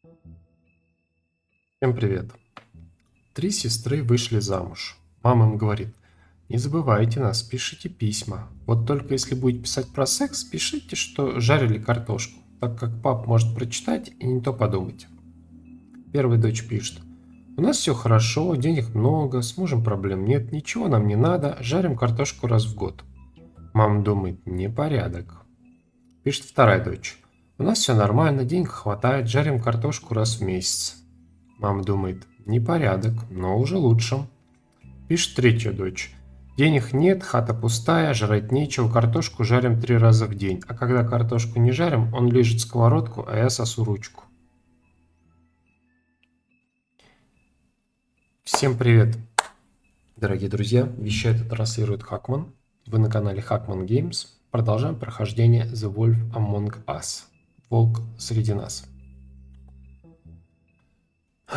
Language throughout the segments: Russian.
Всем привет. Три сестры вышли замуж. Мама им говорит: не забывайте нас, пишите письма. Вот только если будете писать про секс, пишите, что жарили картошку, так как пап может прочитать и не то подумать. Первая дочь пишет: у нас все хорошо, денег много, с мужем проблем нет, ничего нам не надо, жарим картошку раз в год. Мама думает: непорядок. Пишет вторая дочь: у нас все нормально, денег хватает, жарим картошку раз в месяц. Мама думает: непорядок, но уже лучше. Пишет третья дочь: денег нет, хата пустая, жрать нечего, картошку жарим 3 раза в день. А когда картошку не жарим, он лижет сковородку, а я сосу ручку. Всем привет, дорогие друзья. Вещает и транслирует Хакман. Вы на канале Hackman Games. Продолжаем прохождение The Wolf Among Us. Волк среди нас.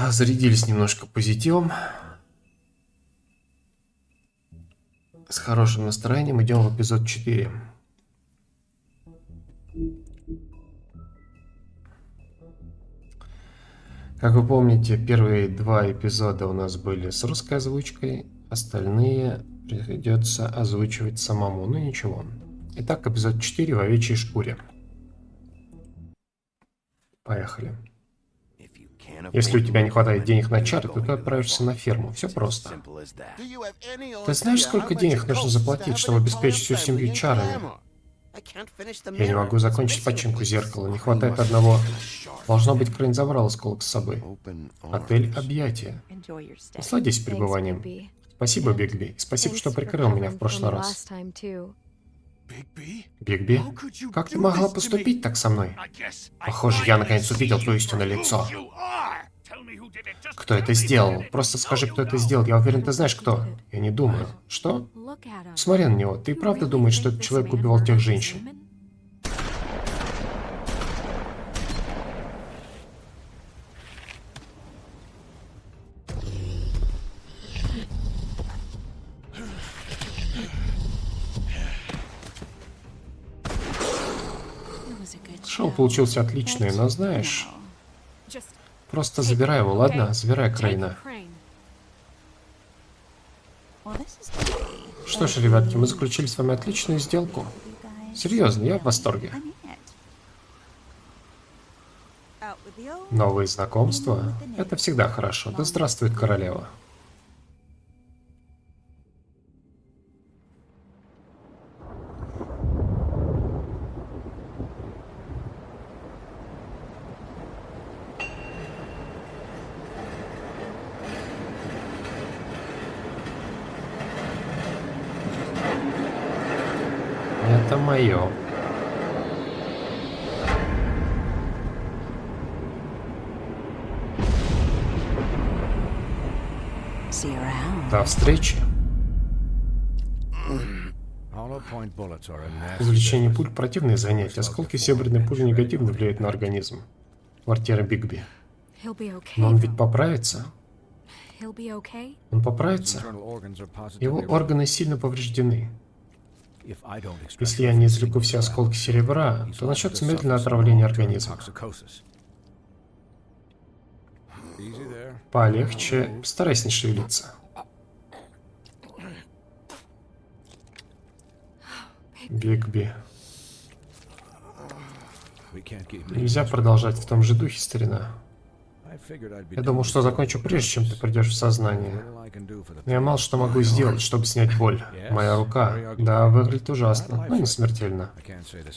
Зарядились немножко позитивом. С хорошим настроением идем в эпизод 4. Как вы помните, первые 2 эпизода у нас были с русской озвучкой, остальные придется озвучивать самому, но ничего. Итак, эпизод 4 в овечьей шкуре. Поехали. Если у тебя не хватает денег на чары, то ты отправишься на ферму. Все просто. Ты знаешь, сколько денег нужно заплатить, чтобы обеспечить всю семью чарами? Я не могу закончить починку зеркала, не хватает одного. Должно быть, Крейн забрал осколок с собой. Отель «Объятия». Насладись пребыванием. Спасибо, Бигби. Спасибо, что прикрыл меня в прошлый раз. Бигби, как ты могла поступить так со мной? Похоже, я наконец увидел твое истинное лицо. Кто это сделал? Просто скажи, кто это сделал. Я уверен, ты знаешь, кто. Я не думаю. Что? Смотри на него. Ты и правда думаешь, что этот человек убивал тех женщин? Шоу получился отличный, но знаешь... Просто забирай его, ладно? Забирай Крейна. Что ж, ребятки, мы заключили с вами отличную сделку. Серьезно, я в восторге. Новые знакомства? Это всегда хорошо. Да здравствует королева. Это мое. До встречи. Извлечение пуль — противное занятие. Осколки серебряной пули негативно влияют на организм. Квартира Бигби. Но он ведь поправится? Он поправится? Его органы сильно повреждены. Если я не извлеку все осколки серебра, то начнется медленное отравление организма. Полегче, постарайся не шевелиться. Бигби. Нельзя продолжать в том же духе, старина. Я думал, что закончу прежде, чем ты придешь в сознание. Но я мало что могу сделать, чтобы снять боль. Моя рука, да, выглядит ужасно, но не смертельно.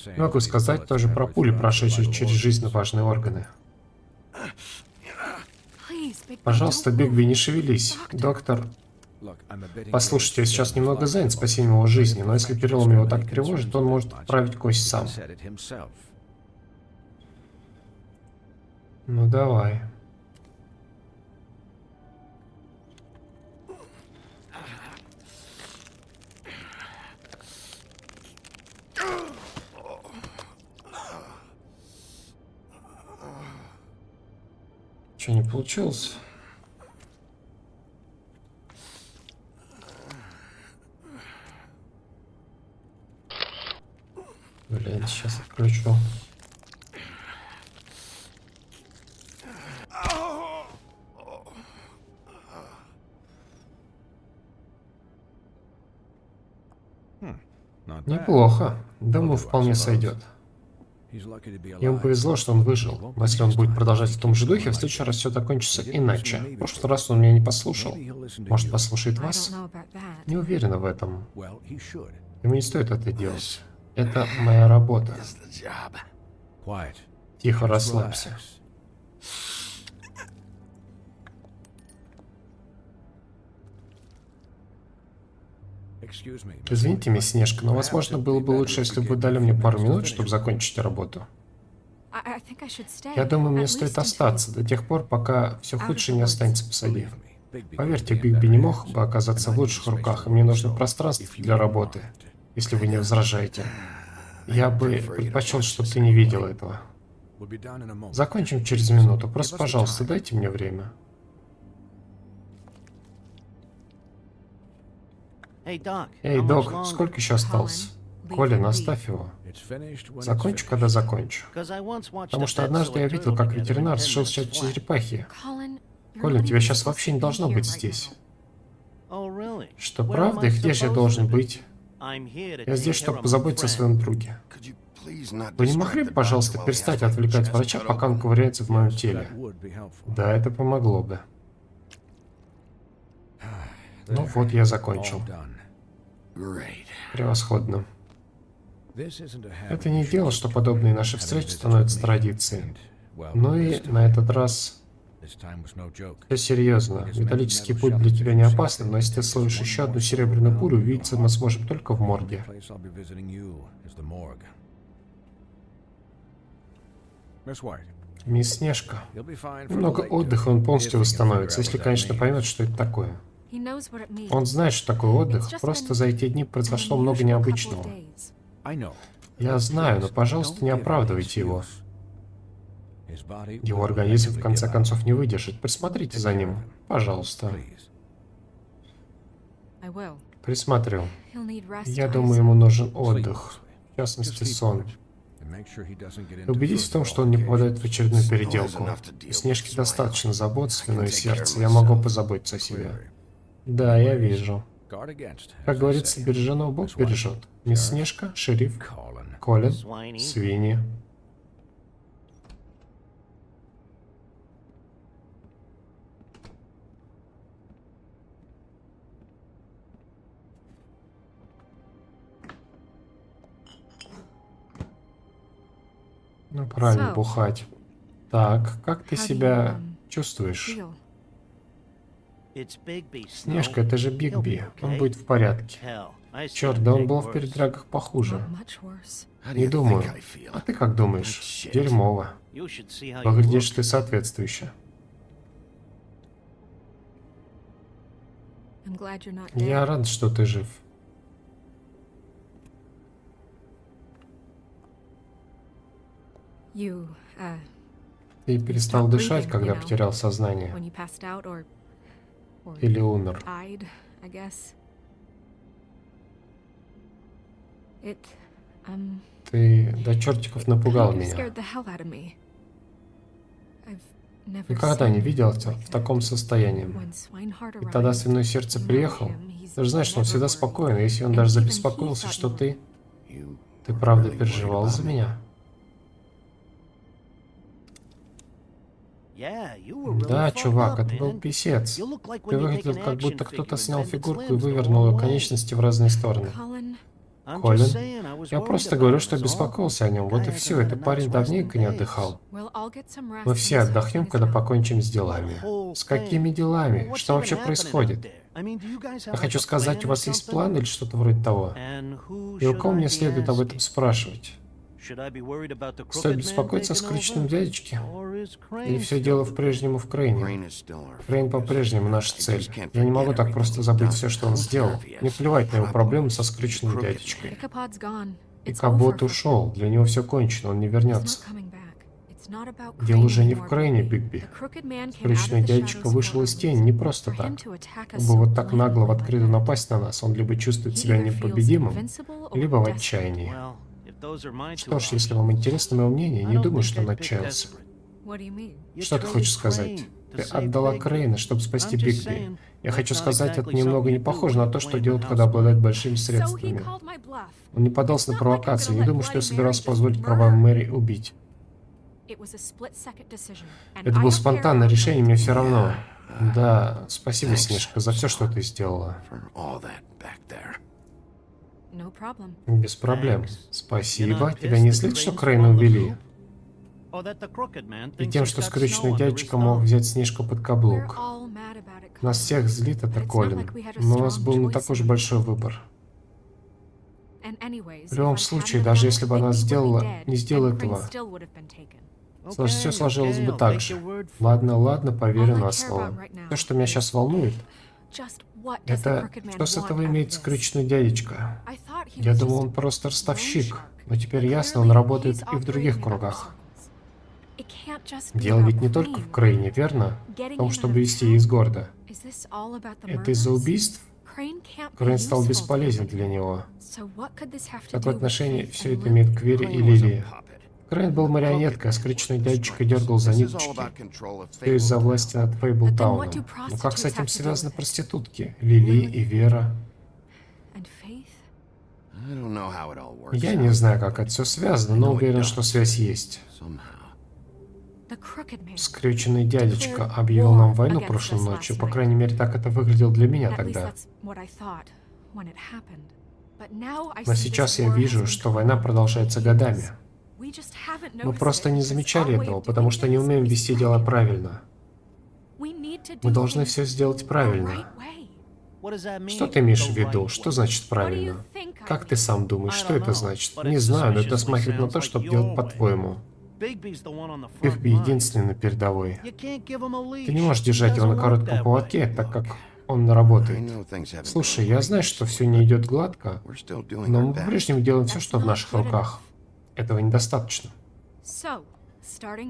Не могу сказать тоже про пули, прошедшие через жизненно важные органы. Пожалуйста, Бигби, не шевелись. Доктор... Послушайте, я сейчас немного занят спасением его жизни, но если перелом его так тревожит, то он может отправить кость сам. Ну давай. Что, не получилось? Блин, сейчас отключу. Неплохо. Думаю, вполне сойдет. Ему повезло, что он выжил. Но если он будет продолжать в том же духе, в следующий раз все закончится иначе. В прошлый раз он меня не послушал. Может, послушает вас? Не уверена в этом. Ему не стоит это делать. Это моя работа. Тихо, расслабься. Извините, мисс Снежка, но, возможно, было бы лучше, если бы вы дали мне пару минут, чтобы закончить работу. Я думаю, мне стоит остаться до тех пор, пока все худшее не останется позади. Поверьте, Бигби не мог бы оказаться в лучших руках, и мне нужно пространство для работы, если вы не возражаете. Я бы предпочел, чтобы ты не видел этого. Закончим через минуту. Просто, пожалуйста, дайте мне время. Эй, Док, сколько еще осталось? Колин, оставь его. Закончу, когда закончу. Потому что однажды я видел, как ветеринар сшил черепахи. Колин, тебя сейчас вообще не должно быть здесь. Что, правда? И где же я должен быть? Я здесь, чтобы позаботиться о своем друге. Вы не могли бы, пожалуйста, перестать отвлекать врача, пока он ковыряется в моем теле? Да, это помогло бы. Ну вот, я закончил. Превосходно. Это не дело, что подобные наши встречи становятся традицией. Ну и на этот раз... Все серьезно. Металлический путь для тебя не опасен, но если ты словишь еще одну серебряную пулю, увидеться мы сможем только в морге. Мисс Снежка. Немного отдыха, он полностью восстановится, если, конечно, поймет, что это такое. Он знает, что такое отдых. Просто за эти дни произошло много необычного. Я знаю, но, пожалуйста, не оправдывайте его. Его организм в конце концов не выдержит. Присмотрите за ним. Пожалуйста. Присмотрю. Я думаю, ему нужен отдых. В частности, сон. И убедитесь в том, что он не попадает в очередную переделку. У Снежки достаточно забот, спиной и сердца. Я могу позаботиться о себе. Да, я вижу. Как говорится, береженого Бог бережет. Мисс Снежка, шериф, Колин, свиньи. Ну, правильно, бухать. Так, как ты себя чувствуешь? Снежка, это же Бигби. Он будет в порядке. Черт, да он был в передрягах похуже. Не думаю. А ты как думаешь? Дерьмово. Выглядишь ты соответствующе. Я рад, что ты жив. Ты перестал дышать, когда потерял сознание. Или умер. Ты до чертиков напугал меня. Никогда не видел тебя в таком состоянии. И тогда свиное сердце приехал. Ты же знаешь, что он всегда спокоен. Если он даже забеспокоился, что ты... Ты правда переживал за меня? Да, чувак, это был писец. Ты выглядел, как будто кто-то снял фигурку и вывернул ее конечности в разные стороны. Колин, я просто говорю, что беспокоился о нем. Вот и все, этот парень давненько не отдыхал. Мы все отдохнем, когда покончим с делами. С какими делами? Что вообще происходит? Я хочу сказать, у вас есть план или что-то вроде того? И у кого мне следует об этом спрашивать? Стоит беспокоиться о скрюченном дядечке? Или все дело в Крейне? Крейн по-прежнему наша цель. Я не могу так просто забыть все, что он сделал. Не плевать на его проблемы со скрюченным дядечкой. Икабод ушел. Для него все кончено, он не вернется. Дело уже не в Крейне, Бигби. Скрюченный дядечка вышел из тени не просто так. Чтобы вот так нагло в открытую напасть на нас, он либо чувствует себя непобедимым, либо в отчаянии. Что ж, если вам интересно мое мнение, не думаю, что он отчаялся. Что ты хочешь сказать? Ты отдала Крейна, чтобы спасти Бигби. Я хочу сказать, это немного не похоже на то, что делают, когда обладают большими средствами. Он не поддался на провокацию. Не думаю, что я собирался позволить правам Мэри убить. Это было спонтанное решение, мне все равно. Да, спасибо, Снежка, за все, что ты сделала. Без проблем. Спасибо. Тебя не злит, что Крейна убили? И тем, что скрюченный дядечка мог взять Снежку под каблук. Нас всех злит это, Колин. Но у нас был не такой уж большой выбор. В любом случае, даже если бы она не сделала этого, все сложилось бы так же. Ладно, ладно, поверю на слово. То, что меня сейчас волнует, это что с этого имеет скрюченный дядечка. Я думал, он просто ростовщик, но теперь ясно, он работает и в других кругах. Дело ведь не только в Крейне, верно? В том, чтобы вести из города. Это из-за убийств? Крейн стал бесполезен для него. Какое отношение все это имеет к Вере и Лилии? Крейн был марионеткой, а скрюченный дядечка дергал за ниточки. Все из-за власти над Фейблтауном. Но как с этим связаны проститутки? Лили и Вера? Я не знаю, как это все связано, но уверен, что связь есть. Скрюченный дядечка объявил нам войну прошлой ночью. По крайней мере, так это выглядело для меня тогда. Но сейчас я вижу, что война продолжается годами. Мы просто не замечали этого, потому что не умеем вести дела правильно. Мы должны все сделать правильно. Что ты имеешь в виду? Что значит правильно? Как ты сам думаешь, что это значит? Не знаю, но это смахивает на то, чтобы делать по-твоему. Бигби единственный на передовой. Ты не можешь держать его на коротком поводке, так как он работает. Слушай, я знаю, что все не идет гладко, но мы по-прежнему делаем все, что в наших руках. Этого недостаточно.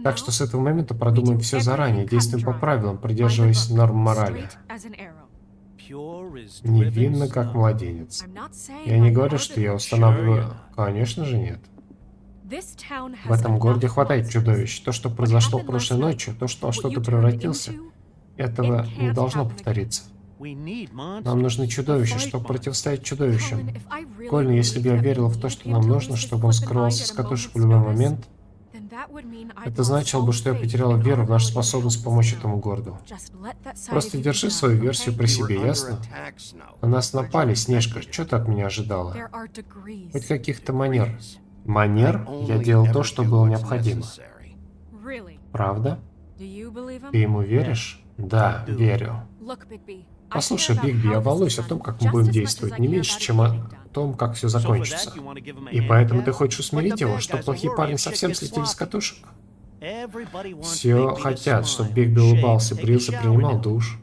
Так что с этого момента продумаем все заранее, действуем по правилам, придерживаясь норм морали. Невинно, как младенец. Я не говорю, что я устанавливаю... Конечно же нет. В этом городе хватает чудовищ. То, что произошло прошлой ночью, то, что ты превратился, этого не должно повториться. Нам нужны чудовища, чтобы противостоять чудовищам. Колин, если бы я верил в то, что нам нужно, чтобы он скрывался с катушек в любой момент, это значило бы, что я потерял веру в нашу способность помочь этому городу. Просто держи свою версию при себе, ясно? На нас напали, Снежка, что ты от меня ожидала? Хоть каких-то манер. Манер? Я делал то, что было необходимо. Правда? Ты ему веришь? Да, верю. Послушай, Бигби, я волнуюсь о том, как мы будем действовать, не меньше, чем о том, как все закончится. И поэтому ты хочешь усмирить его, что плохие парни совсем слетели с катушек? Все хотят, чтобы Бигби улыбался, брился, принимал душ.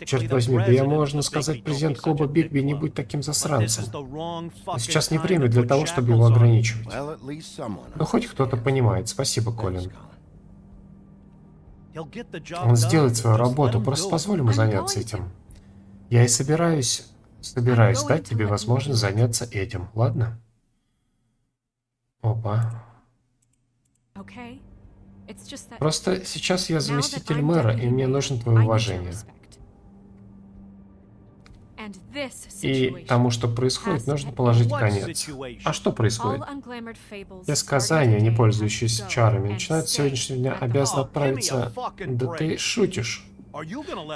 Черт возьми, да я, можно сказать, президент клуба Бигби, не будь таким засранцем. Но сейчас не время для того, чтобы его ограничивать. Но хоть кто-то понимает. Спасибо, Колин. Он сделает свою работу, просто позволь ему заняться этим. Я и собираюсь дать тебе возможность заняться этим, ладно? Опа. Просто сейчас я заместитель мэра, и мне нужно твое уважение. И тому, что происходит, нужно положить конец. А что происходит? Все сказания, не пользующиеся чарами, начинают с сегодняшнего дня обязаны отправиться... Да ты шутишь.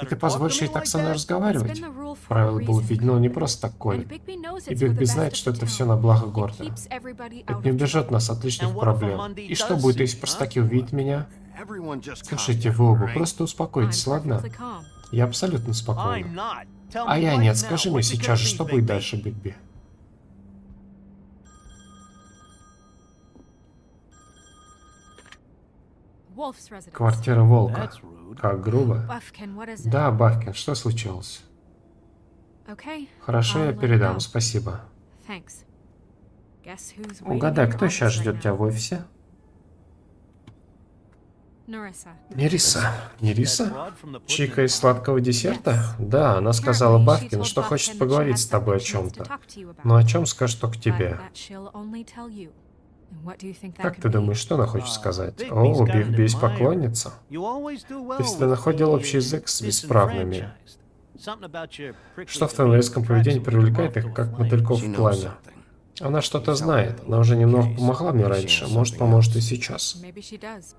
И ты позволишь ей так со мной разговаривать? Правило было введено не просто так, Колин. И Бигби знает, что это все на благо города. Это не убежит нас от лишних проблем. И что будет, если простаки увидят меня? Слушайте, вы оба, просто успокойтесь, ладно? Я абсолютно спокоен. А я нет, скажи мне сейчас же, что будет дальше, Бигби? Квартира Волка. Как грубо. Да, Бафкин, что случилось? Хорошо, я передам, спасибо. Угадай, кто сейчас ждет тебя в офисе? Нериса. Нериса? Чика из сладкого десерта? Да, она сказала Бафкину, что хочет поговорить с тобой о чем-то. Но о чем скажет только тебе. Как ты думаешь, что она хочет сказать? О, Бигби поклонница. Ты всегда находил общий язык с бесправными. Что в твоем резком поведении привлекает их, как мотыльков в пламя? Она что-то знает. Она уже немного помогла мне раньше. Может, поможет и сейчас.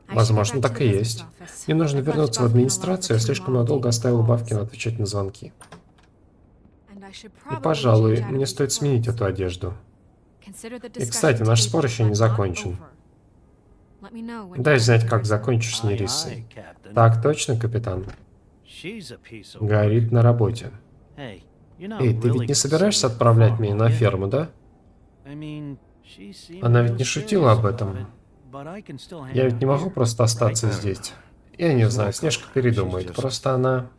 Возможно, так и есть. Мне нужно вернуться в администрацию. Я слишком надолго оставил Бабкина отвечать на звонки. И, пожалуй, мне стоит сменить эту одежду. И, кстати, наш спор еще не закончен. Дай знать, как закончишь с Нерисой. Так точно, капитан. Горит на работе. Эй, ты ведь не собираешься отправлять меня на ферму, да? Она ведь не шутила об этом. Я ведь не могу просто остаться здесь. Я не знаю, Снежка передумает. Просто она...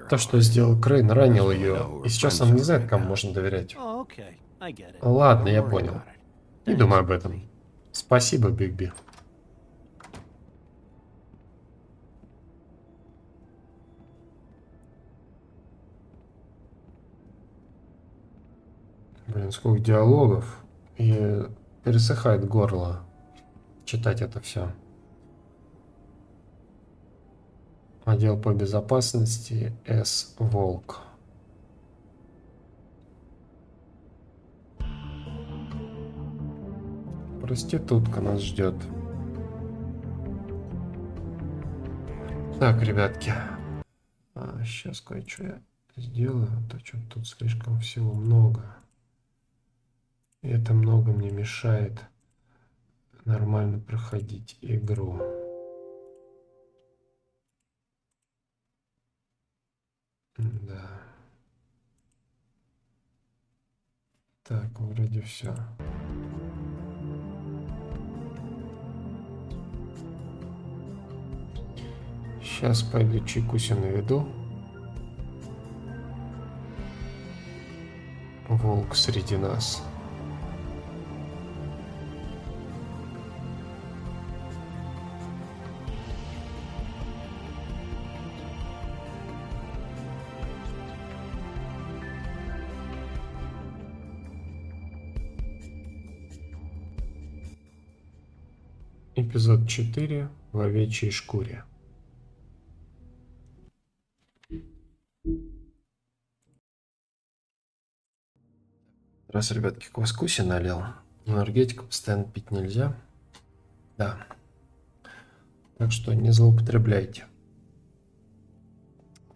То, что сделал Крейн, ранил ее. И сейчас она не знает, кому можно доверять. Ладно, я понял. Не думай об этом. Спасибо, Бигби. Блин, сколько диалогов. И пересыхает горло читать это все. Отдел по безопасности С. Волк. Проститутка нас ждет. Так, ребятки. Сейчас кое-что я сделаю. А то что-то тут слишком всего много. И это много мне мешает нормально проходить игру. Да. Так, вроде все. Сейчас пойду чекусю наведу. Волк среди нас. Эпизод 4 в овечьей шкуре. Раз, ребятки, кваскуси налил. Энергетику постоянно пить нельзя. Да. Так что не злоупотребляйте.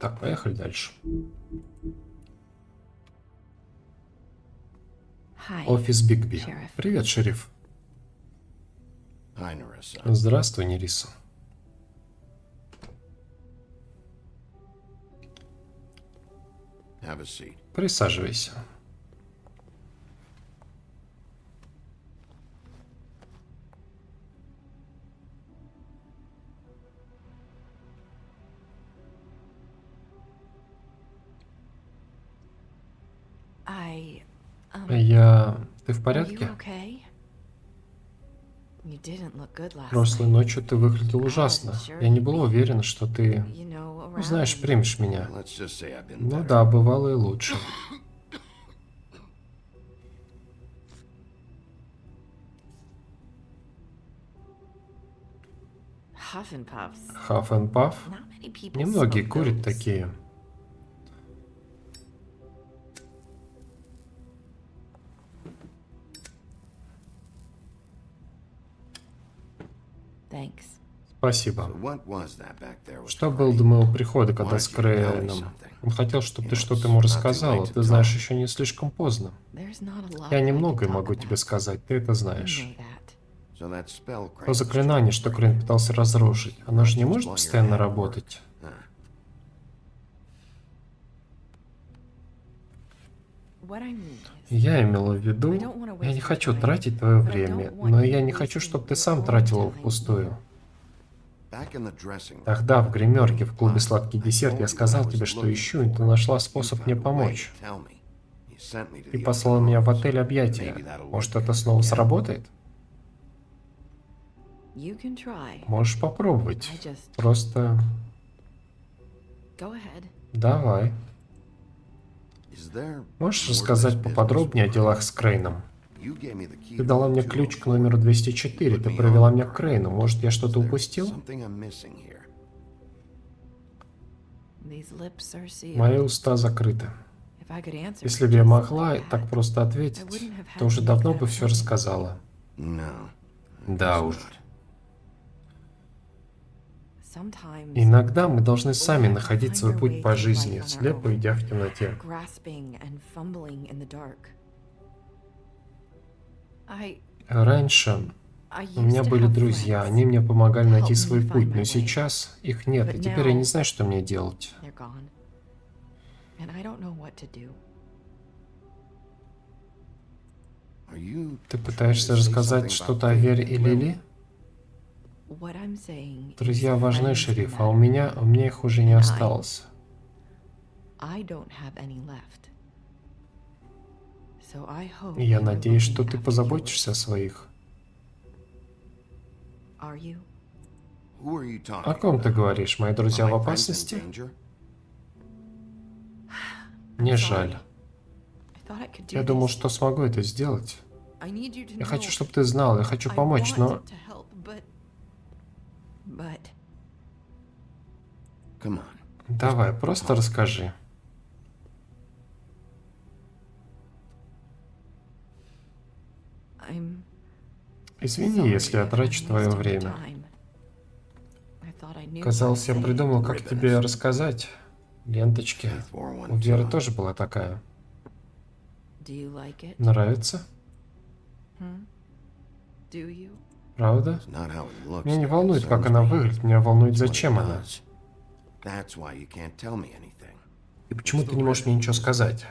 Так, поехали дальше. Офис Бигби. Привет, шериф. Здравствуй, Нериса. Присаживайся. Ты в порядке? Прошлой ночью ты выглядел ужасно. Я не была уверена, что ты, знаешь, примешь меня. Ну да, бывало и лучше. Huff and Puff? Немногие курят такие. Спасибо. Что было до моего прихода, когда с Крейном? Он хотел, чтобы ты что-то ему рассказала. Ты знаешь, еще не слишком поздно. Я немногое могу тебе сказать, ты это знаешь. То заклинание, что Крейн пытался разрушить, оно же не может постоянно работать. Я имела в виду, я не хочу тратить твое время, но я не хочу, чтобы ты сам тратил его впустую. Тогда в гримерке в клубе «Сладкий десерт» я сказал тебе, что ищу, и ты нашла способ мне помочь. Ты послал меня в отель объятия. Может, это снова сработает? Можешь попробовать. Просто... Давай. Можешь рассказать поподробнее о делах с Крейном? Ты дала мне ключ к номеру 204, ты провела меня к Крейну. Может, я что-то упустил? Мои уста закрыты. Если бы я могла так просто ответить, то уже давно бы все рассказала. Да уж. Иногда мы должны сами находить свой путь по жизни, слепо идя в темноте. Раньше у меня были друзья, они мне помогали найти свой путь, но сейчас их нет, и теперь я не знаю, что мне делать. Ты пытаешься рассказать что-то о Вере и Лили? Друзья важны, шериф, а у меня их уже не осталось. И я надеюсь, что ты позаботишься о своих. О ком ты говоришь? Мои друзья в опасности? Мне жаль. Я думал, что смогу это сделать. Я хочу, чтобы ты знал, я хочу помочь, но... Давай, просто расскажи. Извини, если я трачу твое время. Казалось, я придумал, как тебе рассказать. Ленточки. У Веры тоже была такая. Нравится? Правда? Меня не волнует, как она выглядит, меня волнует, зачем она. И почему ты не можешь мне ничего сказать?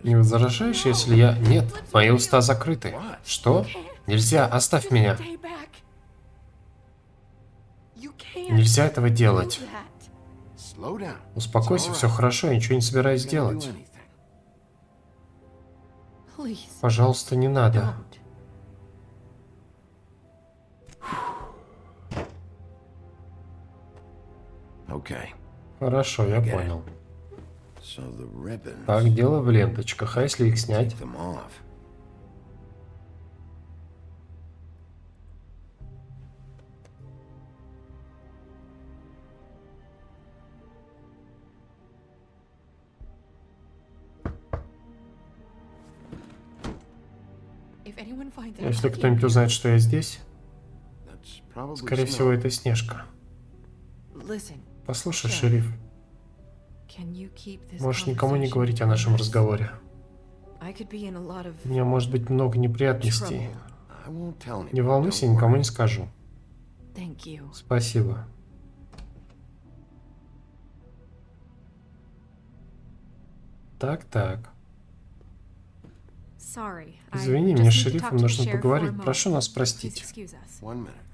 Не возражаешь, если я... Нет, мои уста закрыты. Что? Нельзя, оставь меня. Нельзя этого делать. Успокойся, все хорошо, я ничего не собираюсь делать. Пожалуйста, не надо. Хорошо, я понял. Так, дело в ленточках, а если их снять? Если кто-нибудь узнает, что я здесь, скорее всего, это Снежка. Послушай, шериф, можешь никому не говорить о нашем разговоре. У меня может быть много неприятностей. Не волнуйся, я никому не скажу. Спасибо. Так. Извини, мне с шерифом нужно поговорить. Прошу нас простить.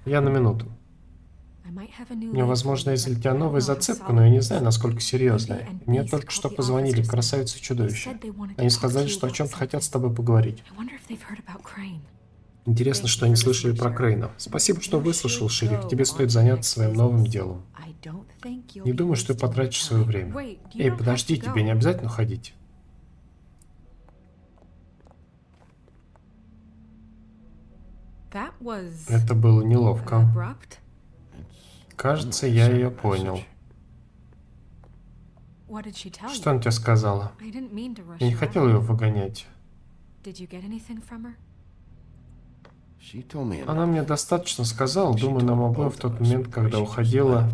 Я на минуту. У меня, возможно, есть для тебя новая зацепка, но я не знаю, насколько серьезная. Мне только что позвонили красавица и чудовище. Они сказали, что о чем-то хотят с тобой поговорить. Интересно, что они слышали про Крейна. Спасибо, что выслушал, шериф. Тебе стоит заняться своим новым делом. Не думаю, что ты потратишь свое время. Эй, подожди, тебе не обязательно ходить. Это было неловко. Кажется, я ее понял. Что она тебе сказала? Я не хотел ее выгонять. Она мне достаточно сказала, думаю, нам обоим в тот момент, когда уходила.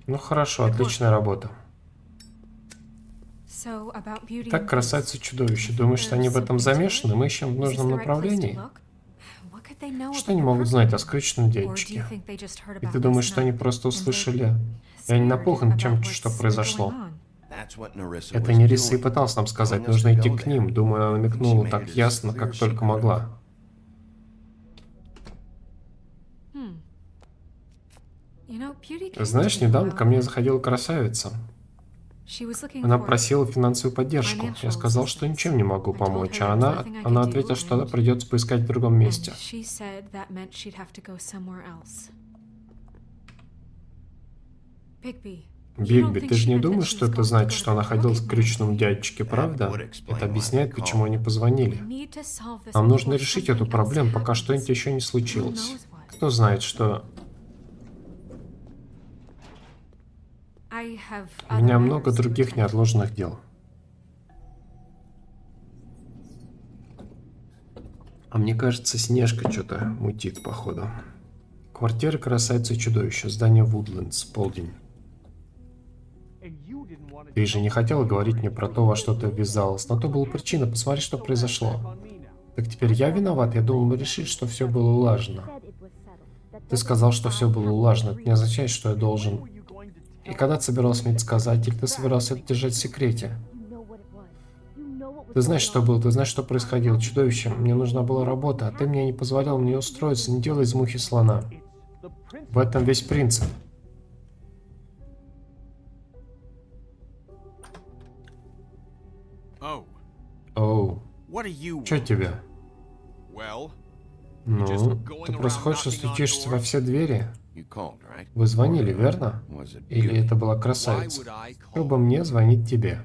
Ну хорошо, отличная работа. Так, красавица и чудовище. Думаешь, что они в этом замешаны? Мы ищем в нужном направлении? Что они могут знать о скрюченном дядечке? И ты думаешь, что они просто услышали? И они напуганы чем-то, что произошло? Это Нериса и пыталась нам сказать, нужно идти к ним. Думаю, она намекнула так ясно, как только могла. Знаешь, недавно ко мне заходила красавица. Она просила финансовую поддержку. Я сказал, что ничем не могу помочь, а она ответила, что придется поискать в другом месте. Бигби, ты же не думаешь, что это значит, что она ходила к скрюченному дядечке, правда? Это объясняет, почему они позвонили. Нам нужно решить эту проблему, пока что-нибудь еще не случилось. Кто знает, что... У меня много других неотложенных дел. А мне кажется, Снежка что-то мутит, походу. Квартира красавицы и чудовища, здание Вудлендс, полдень. Ты же не хотела говорить мне про то, во что ты ввязалась. На то была причина, посмотри, что произошло. Так теперь я виноват? Я думал, мы решили, что все было улажено. Ты сказал, что все было улажено. Это не означает, что я должен... И когда ты собирался мне это сказать, или ты собирался это держать в секрете? Ты знаешь, что было, ты знаешь, что происходило. Чудовище, мне нужна была работа, а ты мне не позволял мне устроиться, не делай из мухи слона. В этом весь принцип. Оу, что тебе? Ну, ты просто ходишь и стучишься во все двери? Вы звонили, верно? Или это была красавица? Чтобы мне звонить тебе.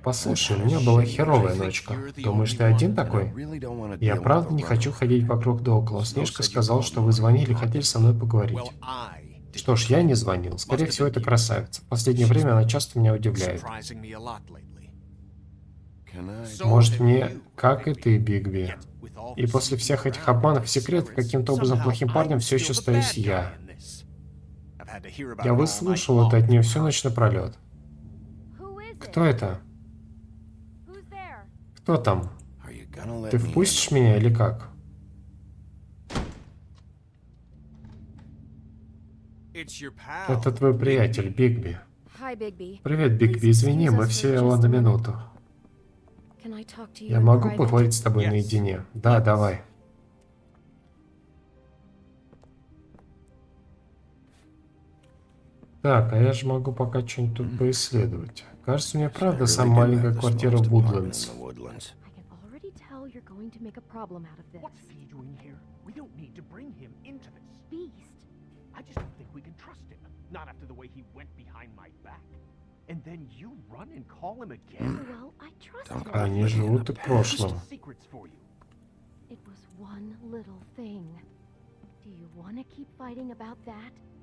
Послушай, у меня была херовая ночка. Думаешь, ты один такой? Я правда не хочу ходить вокруг да около. Снежка сказал, что вы звонили и хотели со мной поговорить. Что ж, я не звонил. Скорее всего, это красавица. В последнее время она часто меня удивляет. Может, мне, как и ты, Бигби. И после всех этих обманов и секретов, каким-то образом плохим парнем все еще остаюсь я. Я выслушал это от нее всю ночь напролет. Кто это? Кто там? Ты впустишь меня или как? Это твой приятель, Бигби. Привет, Бигби. Извини, мы все на минуту. Я могу поговорить с тобой наедине? Да, давай. Так, а я же могу пока что-нибудь тут поисследовать. Кажется, у меня правда самая маленькая квартира в Вудлендс. Они живут и в прошлом.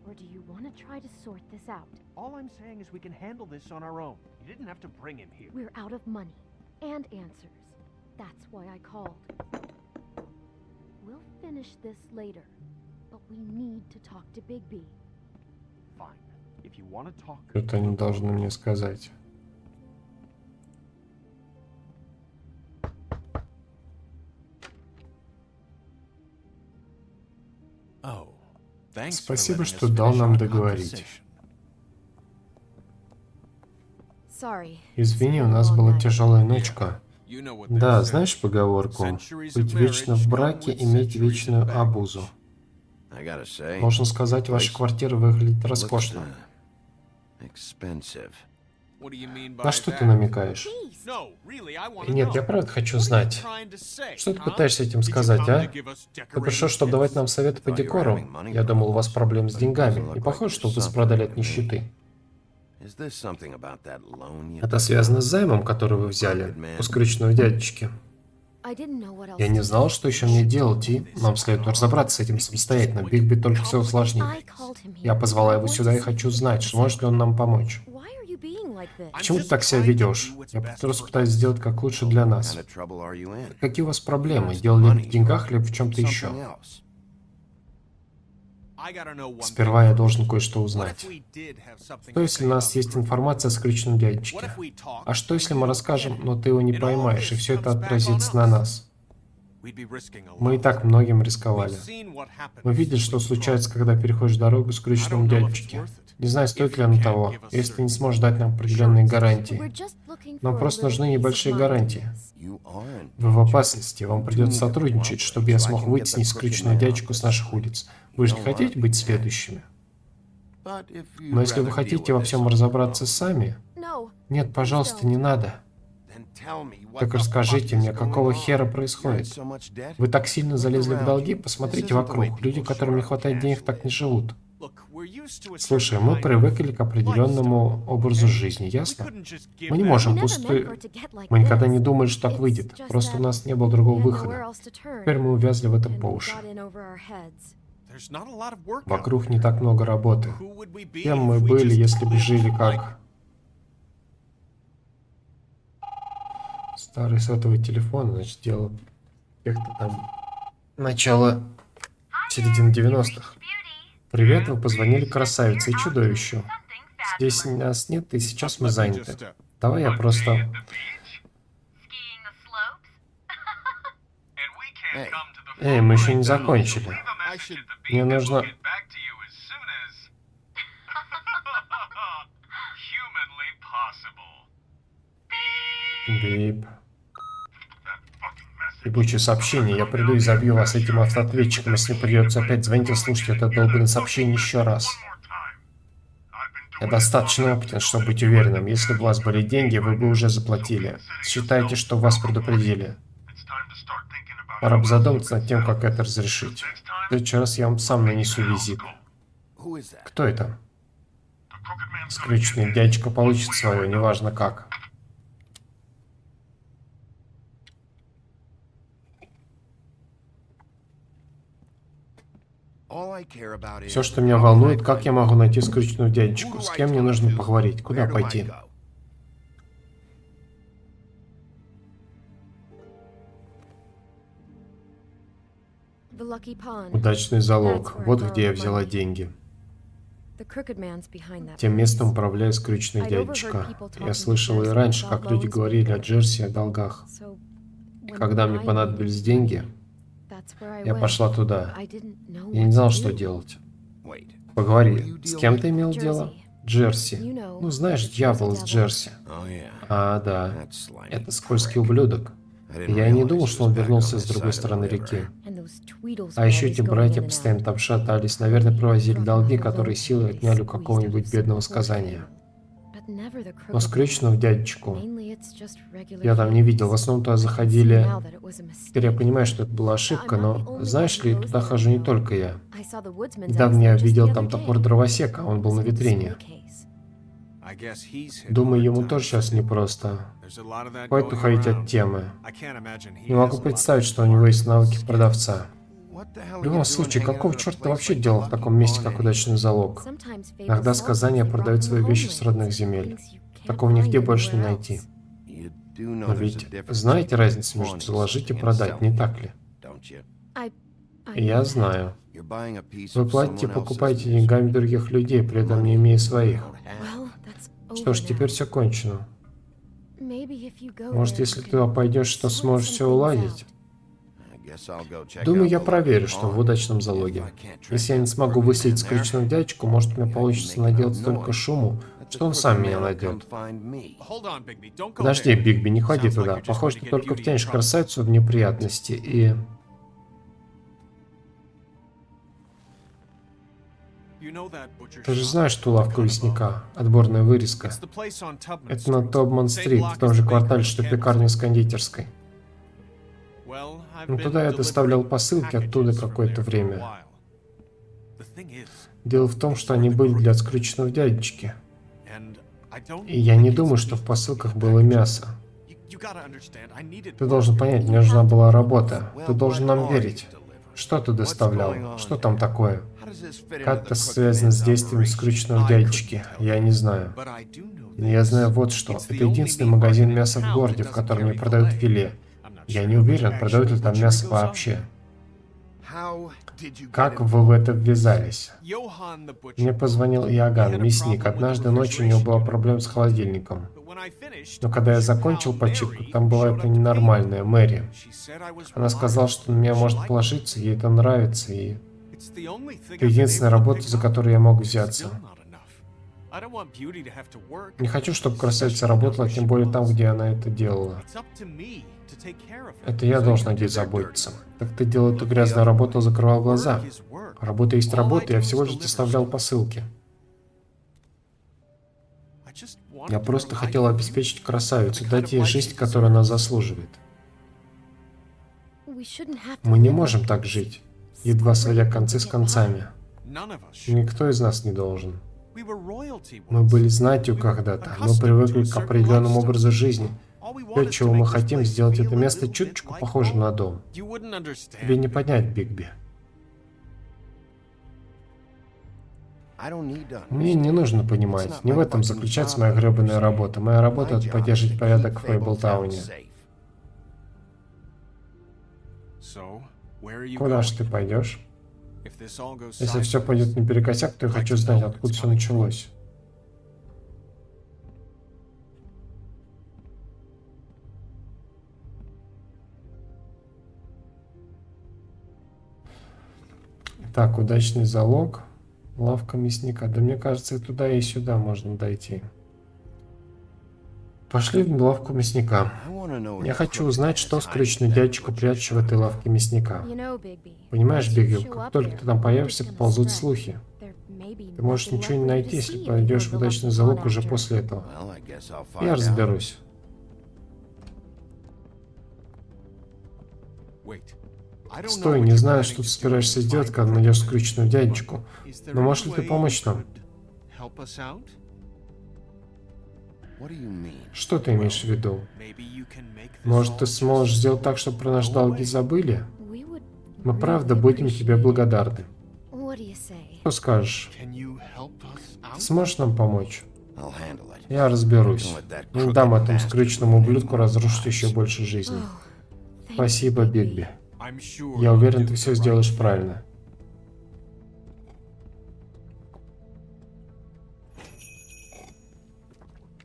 Or do you want to try to sort this out? All I'm saying is we can handle this on our own. You didn't have to bring him here. We're out of money and answers. That's why I called. We'll finish this later, but we need to talk to Bigby. Fine. If you want to talk. Что-то они должны мне сказать. Спасибо, что дал нам договорить. Извини, у нас была тяжелая ночка. Да, знаешь поговорку? Быть вечно в браке, иметь вечную обузу. Можно сказать, ваша квартира выглядит роскошно. На что ты намекаешь? Нет, я правда хочу знать. Что ты пытаешься этим сказать, а? Ты пришел, чтобы давать нам советы по декору? Я думал, у вас проблемы с деньгами. Не похоже, что вы страдали от нищеты. Это связано с займом, который вы взяли у скрюченного дядечки. Я не знал, что еще мне делать, и нам следует разобраться с этим самостоятельно. Бигби только все усложнил. Я позвала его сюда и хочу знать, сможет ли он нам помочь. Почему ты так себя ведешь? Я просто пытаюсь сделать как лучше для нас. Какие у вас проблемы? Дело ли в деньгах или в чем-то еще? Сперва я должен кое-что узнать. Что если у нас есть информация о скрюченном дядечке? А что если мы расскажем, но ты его не поймаешь, и все это отразится на нас? Мы и так многим рисковали. Мы видели, что случается, когда переходишь дорогу скрюченному дядечке. Не знаю, стоит ли оно того, если ты не сможешь дать нам определенные гарантии. Нам просто нужны небольшие гарантии. Вы в опасности, вам придется сотрудничать, чтобы я смог вытеснить скрюченного дядечку с наших улиц. Вы же не хотите быть следующими? Но если вы хотите во всем разобраться сами... No. Нет, пожалуйста, не надо. Так расскажите мне, какого хера происходит? Вы так сильно залезли в долги? Посмотрите вокруг. Люди, которым не хватает денег, так не живут. Слушай, мы привыкли к определенному образу жизни, ясно? Мы не We можем never meant пустой... for it to get like Мы никогда this. не думали, что так It's выйдет. just Просто у that нас не было другого we had выхода. nowhere else to turn, Теперь мы увязли в этом and по we уши. got in over our heads. Вокруг не так много работы. Кем мы были, если бы жили как... Старый сотовый телефон, значит, дело как-то там... Начало середины 90-х. Привет, вы позвонили красавице и чудовищу. Здесь нас нет, и сейчас мы заняты. Давай я просто... Эй, мы еще не закончили. Мне нужно... Бип. Ебучее сообщение. Я приду и забью вас этим автоответчиком, если придется опять звонить и слушать это долбанное сообщение еще раз. Я достаточно опытен, чтобы быть уверенным. Если бы у вас были деньги, вы бы уже заплатили. Считайте, что вас предупредили. Пора бы задуматься над тем, как это разрешить. В следующий раз я вам сам нанесу визит. Кто это? Скрюченный дядечка получит свое, неважно как. Все, что меня волнует, как я могу найти скрюченного дядечку, с кем мне нужно поговорить, куда пойти. The Lucky Pond. Удачный залог. Вот где я взяла деньги. The Crooked Man's behind that Тем place. местом управляет скрюченный дядечка. Я слышал и раньше, как люди говорили о Джерси и о долгах. So, И when когда мне I понадобились needed деньги, money, that's where I я went. пошла туда. I didn't know Я не what знал, to что do. делать. Поговори. С кем ты имел дело? Джерси. You know, Ну, знаешь, the дьявол из Jersey Devil. Джерси. А, да. Это скользкий ублюдок. Я и не думал, что он вернулся с другой стороны реки. And those Tweedles А were еще always эти going братья in and постоянно out. там шатались. Наверное, провозили долги, которые силой отняли у какого-нибудь бедного сказания. But never the Но Crooked скрюченного Man. дядечку Mainly it's just regular я там не fields. видел. В основном туда I see заходили... now that it was a mistake. Теперь я понимаю, что это была ошибка, но, знаешь ли, туда хожу не только я. I saw the woodsman's Недавно axe я there just видел the там other топор day. дровосека, он был на It was a витрине. display case. Думаю, ему тоже сейчас непросто. Хватит уходить от темы. Не могу представить, что у него есть навыки продавца. В любом случае, какого черта ты вообще делал в таком месте, как удачный залог? Sometimes fables Иногда sell сказания things they brought продают from свои the вещи с homeland. родных земель. Things you can't Такого нигде find больше не anywhere найти. else. Но ведь знаете разницу между заложить и продать, не так ли? I Я know that. знаю. Вы платите, покупаете деньгами других людей, при этом не имея своих. Well, that's Что ж, over теперь now. все кончено. Maybe if you go Может, there, если you ты can туда пойдешь, то sort сможешь some все things уладить. out. Думаю, я проверю, что в удачном залоге. Если я не смогу выследить скрюченного дядечку, может, мне получится наделать столько шуму, что он сам меня найдет. Подожди, Бигби, не ходи туда. Похоже, ты только втянешь красавицу в неприятности и... Ты же знаешь ту лавку лесника, отборная вырезка. Это на Тобман-стрит, в том же квартале, что пекарня с кондитерской. Ну, туда я доставлял посылки оттуда какое-то время. Дело в том, что они были для скрюченного дядечки. И я не думаю, что в посылках было мясо. Ты должен понять, мне нужна была работа. Ты должен нам верить. Что ты доставлял? Что там такое? Как это связано с действием скрюченного дядечки? Я не знаю. Но я знаю вот что. Это единственный магазин мяса в городе, в котором не продают филе. Я не уверен, продают ли там мясо вообще. Как вы в это ввязались? Мне позвонил Иоганн, мясник. Однажды ночью у него была проблема с холодильником. Но когда я закончил починку, там была эта ненормальная Мэри. Она сказала, что на меня может положиться, ей это нравится, и... Это единственная работа, за которую я мог взяться. Не хочу, чтобы красавица работала, тем более там, где она это делала. Это я должен о ней заботиться. Так ты делал эту грязную работу, закрывал глаза. Работа есть работа, я всего лишь доставлял посылки. Я просто хотел обеспечить красавицу, дать ей жизнь, которую она заслуживает. Мы не можем так жить, едва сводя концы с концами. Никто из нас не должен. Мы были знатью когда-то, мы привыкли к определенному образу жизни. Все, чего мы хотим, сделать это место чуточку похожим на дом. Тебе не понять, Бигби. Мне не нужно понимать, не в этом заключается моя гребаная работа. Моя работа — это поддерживать порядок в Фейблтауне. Куда же ты пойдешь? Если все пойдет наперекосяк, то я хочу знать, откуда все началось. Так, удачный залог. Лавка мясника. Да мне кажется, и туда, и сюда можно дойти. Пошли в лавку мясника. Я хочу узнать, что скрюченный дядечку прячет в этой лавке мясника. Понимаешь, Бигби, как только ты там появишься, поползут слухи. Ты можешь ничего не найти, если пойдешь в удачный залог уже после этого. Я разберусь. Стой, не знаю, что ты собираешься сделать, когда найдешь скрюченную дядечку. Но можешь ли ты помочь нам? Что ты имеешь в виду? Может, ты сможешь сделать так, чтобы про наши долги забыли? Мы правда будем тебе благодарны. Что скажешь? Ты сможешь нам помочь? Я разберусь. Не дам этому скрюченному ублюдку разрушить еще больше жизни. Спасибо, Бигби. Я уверен, ты все сделаешь правильно.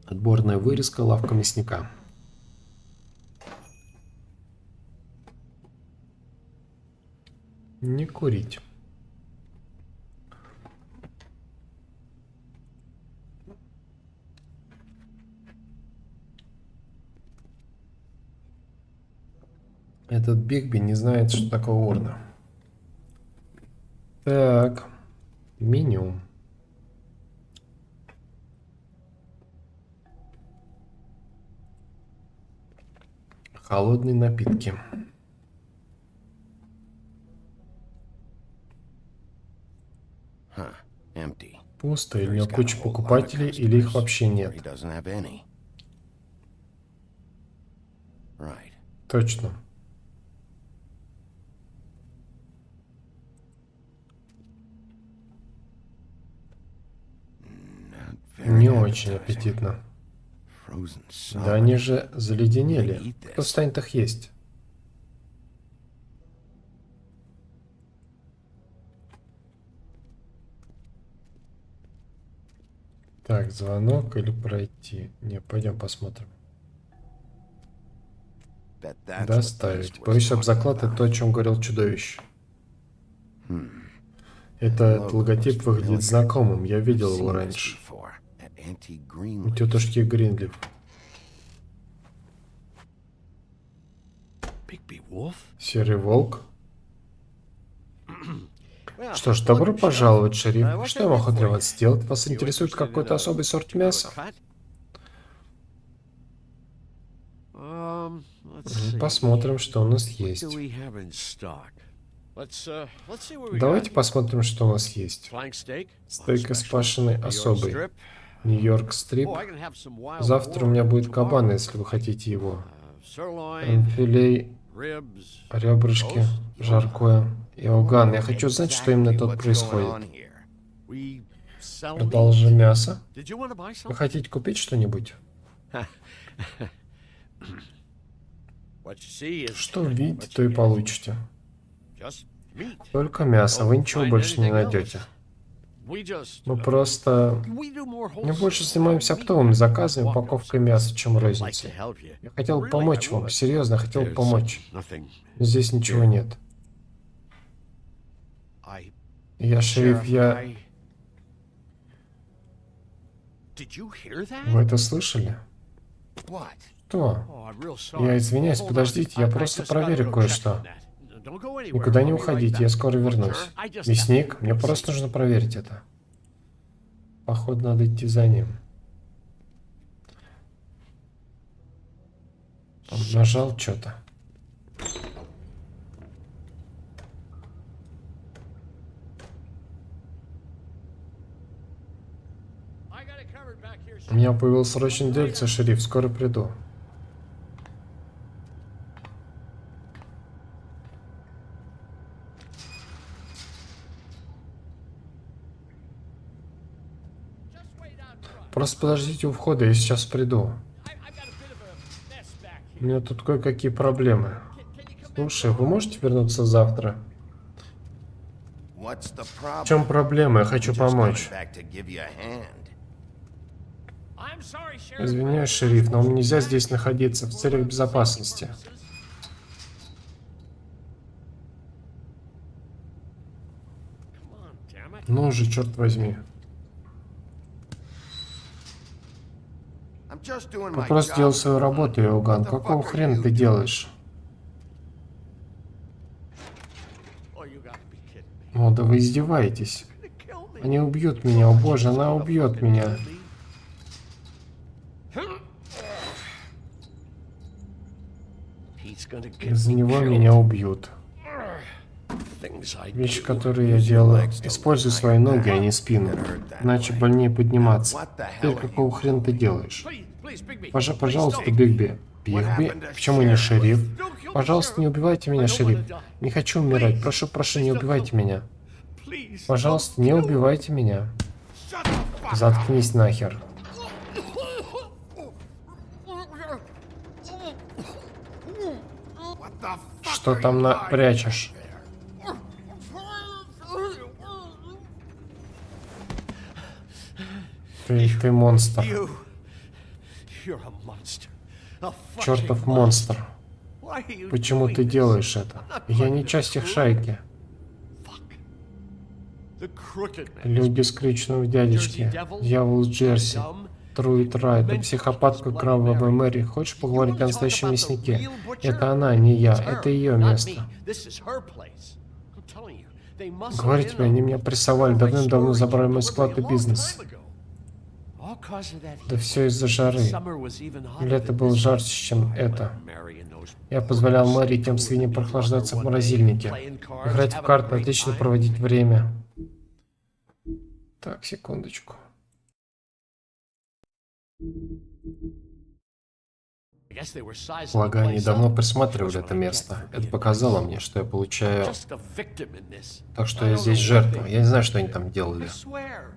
Отборная вырезка, лавка мясника. Не курить. Этот Бигби не знает, что такое урна. Так, меню. Холодные напитки. Пусто, или у него куча покупателей, или их вообще нет. Точно. Не очень аппетитно. Да они же заледенели. Кто станет их есть? Так, звонок или пройти? Не, пойдем посмотрим. Доставить. Боюсь, об заклад это то, о чем говорил чудовище. Этот логотип выглядит знакомым. Я видел его раньше. У тетушки Гринлиф. Серый волк. Что ж, добро пожаловать, шериф. Что я могу для вас сделать? Вас интересует какой-то особый сорт мяса? Посмотрим, что у нас есть. Давайте посмотрим, что у нас есть. Стейк из пашеной особый. Нью-Йорк стрип. Завтра у меня будет кабан, если вы хотите его. Филей, ребрышки, жаркое и оган. Я хочу знать, что именно тут происходит. Продолжим мясо. Вы хотите купить что-нибудь? Что видите, то и получите. Только мясо, вы ничего больше не найдете. Мы просто... Мы больше занимаемся оптовыми заказами, упаковкой мяса, чем розницей. Я хотел бы помочь вам, серьезно, хотел бы помочь. Но здесь ничего нет. Я шериф, я... Вы это слышали? Что? Я извиняюсь, подождите, я просто проверю кое-что. Никуда не уходите, я скоро вернусь. Мясник, мне просто нужно проверить это. Походу, надо идти за ним. Он нажал что-то. У меня появилось срочное дельце, шериф, скоро приду. Просто подождите у входа, я сейчас приду. У меня тут кое-какие проблемы. Слушай, вы можете вернуться завтра? В чем проблема? Я хочу помочь. Извиняюсь, шериф, но мне нельзя здесь находиться в целях безопасности. Ну же, черт возьми. Я просто делал свою работу, Иоганн. Какого хрена ты делаешь? О, да вы издеваетесь. Они убьют меня, о боже, она убьет меня. Из-за него меня убьют. Вещи, которые я делаю. Используй свои ноги, а не спину. Иначе больнее подниматься. Теперь какого хрена ты делаешь? Пожалуйста, Бигби. Бигби? Почему не шериф? Пожалуйста, не убивайте меня, шериф. Не хочу умирать. Прошу, не убивайте меня. Пожалуйста, не убивайте меня. Заткнись нахер. Что там прячешь? Ты монстр. Чертов монстр. Почему ты делаешь это? Я не часть их шайки. Люди с крюченного дядечки. Дьявол из Джерси. Труит Райт. Ты психопатка кровавая Мэри. Хочешь поговорить о настоящем мяснике? Это она, не я. Это ее место. Говорю тебе, они меня прессовали. Давным-давно забрали мой склад и бизнес. Да все из-за жары. Лето было жарче, чем это. Я позволял Мэри и тем свиньям прохлаждаться в морозильнике. Играть в карты, отлично проводить время. Так, секундочку. Полагаю, они давно присматривали это место. Это показало мне, что я получаю... Так что я здесь жертва. Я не знаю, что они там делали.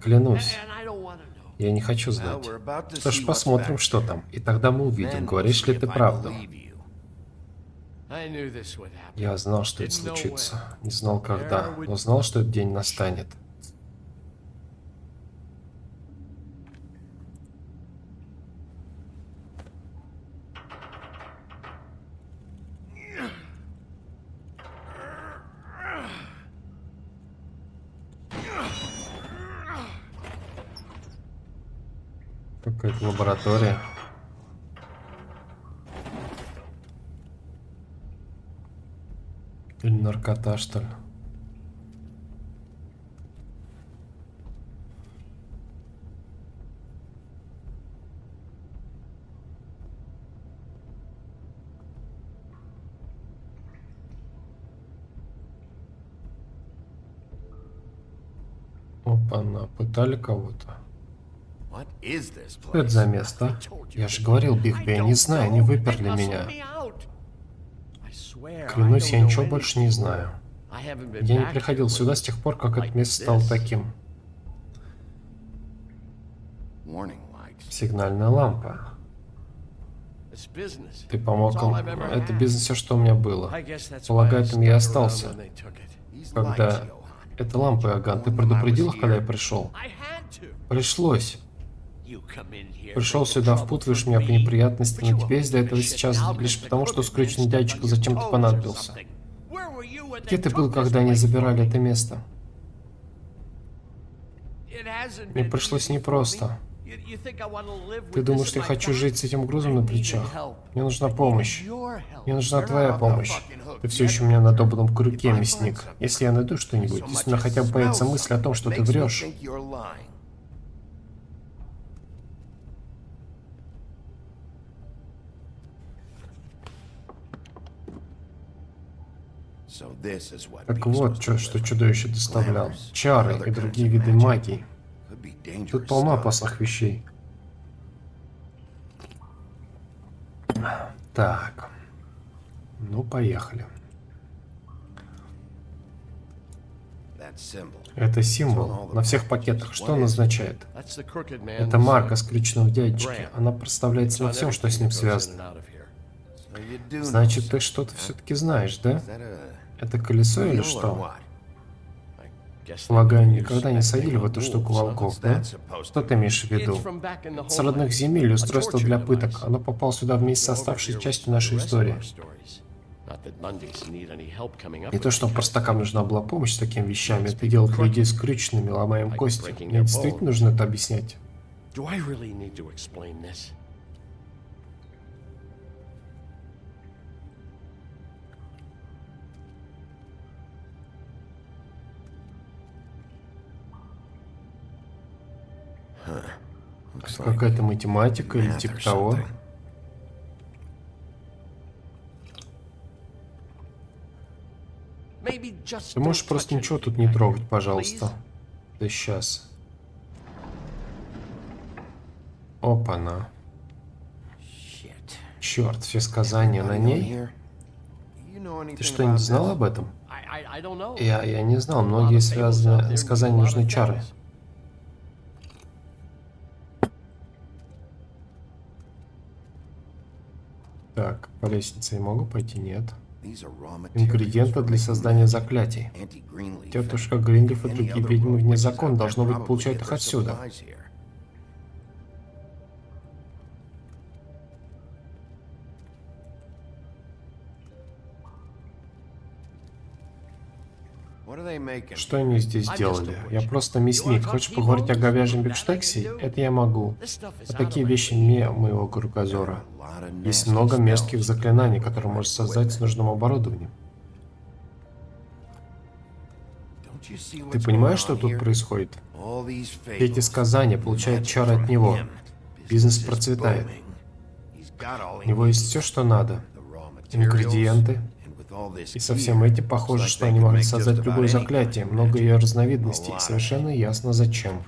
Клянусь. Я не хочу знать. Что ж, посмотрим, что там. И тогда мы увидим, говоришь ли ты правду. Я знал, что это случится. Не знал, когда, но знал, что этот день настанет. Какая-то лаборатория. Или наркота, что ли? Опа-на, пытали кого-то. Что это за место? Я же говорил, Бигби, я не знаю, они выперли меня. Клянусь, я ничего больше не знаю. Я не приходил сюда с тех пор, как это место стало таким. Сигнальная лампа. Ты помог им. Это бизнес, все, что у меня было. Полагаю, там я остался. Когда... Это лампа, Иоганн. Ты предупредил их, когда я пришел? Пришлось. Пришел сюда, впутываешь меня в неприятности, но тебе из-за этого сейчас лишь потому, что скрюченный дядечка зачем-то понадобился. Где ты был, когда они забирали это место? Мне пришлось непросто. Ты думаешь, что я хочу жить с этим грузом на плечах? Мне нужна помощь. Мне нужна твоя помощь. Ты все еще у меня на долбанном крюке, мясник. Если я найду что-нибудь, если у меня хотя бы появится мысль о том, что ты врешь. Так вот, что чудовище доставлял. Чары и другие виды магии. Тут полно опасных вещей. Так. Ну, поехали. Это символ на всех пакетах. Что он означает? Это марка скрюченного дядечки. Она проставляется на всем, что с ним связано. Значит, ты что-то все-таки знаешь, да? Это колесо или что? Полагаю, никогда не садили в эту штуку волков, да? Что ты имеешь в виду? С родных земель устройство для пыток. Оно попало сюда вместе с оставшей частью нашей истории. Не то, что простакам нужна была помощь с такими вещами, это делает людей скрюченными, ломая им кости. Мне действительно нужно это объяснять. Какая-то математика или типа того. Ты можешь просто ничего тут не трогать, пожалуйста. Да сейчас. Опа-на. Черт, все сказания на ней. Ты что-нибудь знал об этом? Я не знал. Многие сказания нужны чары. Так, по лестнице я могу пойти? Нет. Ингредиенты для создания заклятий. Тетушка Гринлиф и другие ведьмы вне закона, должно быть, получают их отсюда. Что они здесь делали? Я просто мясник. Хочешь поговорить о говяжьем бифштексе? Это я могу. А такие вещи не моего кругозора. Есть много мерзких заклинаний, которые можно создать с нужным оборудованием. Ты понимаешь, что тут происходит? Эти сказания получают чары от него. Бизнес процветает. У него есть все, что надо. Ингредиенты. И со всем этим похоже, что они могли создать любое заклятие, много ее разновидностей, и совершенно ясно зачем.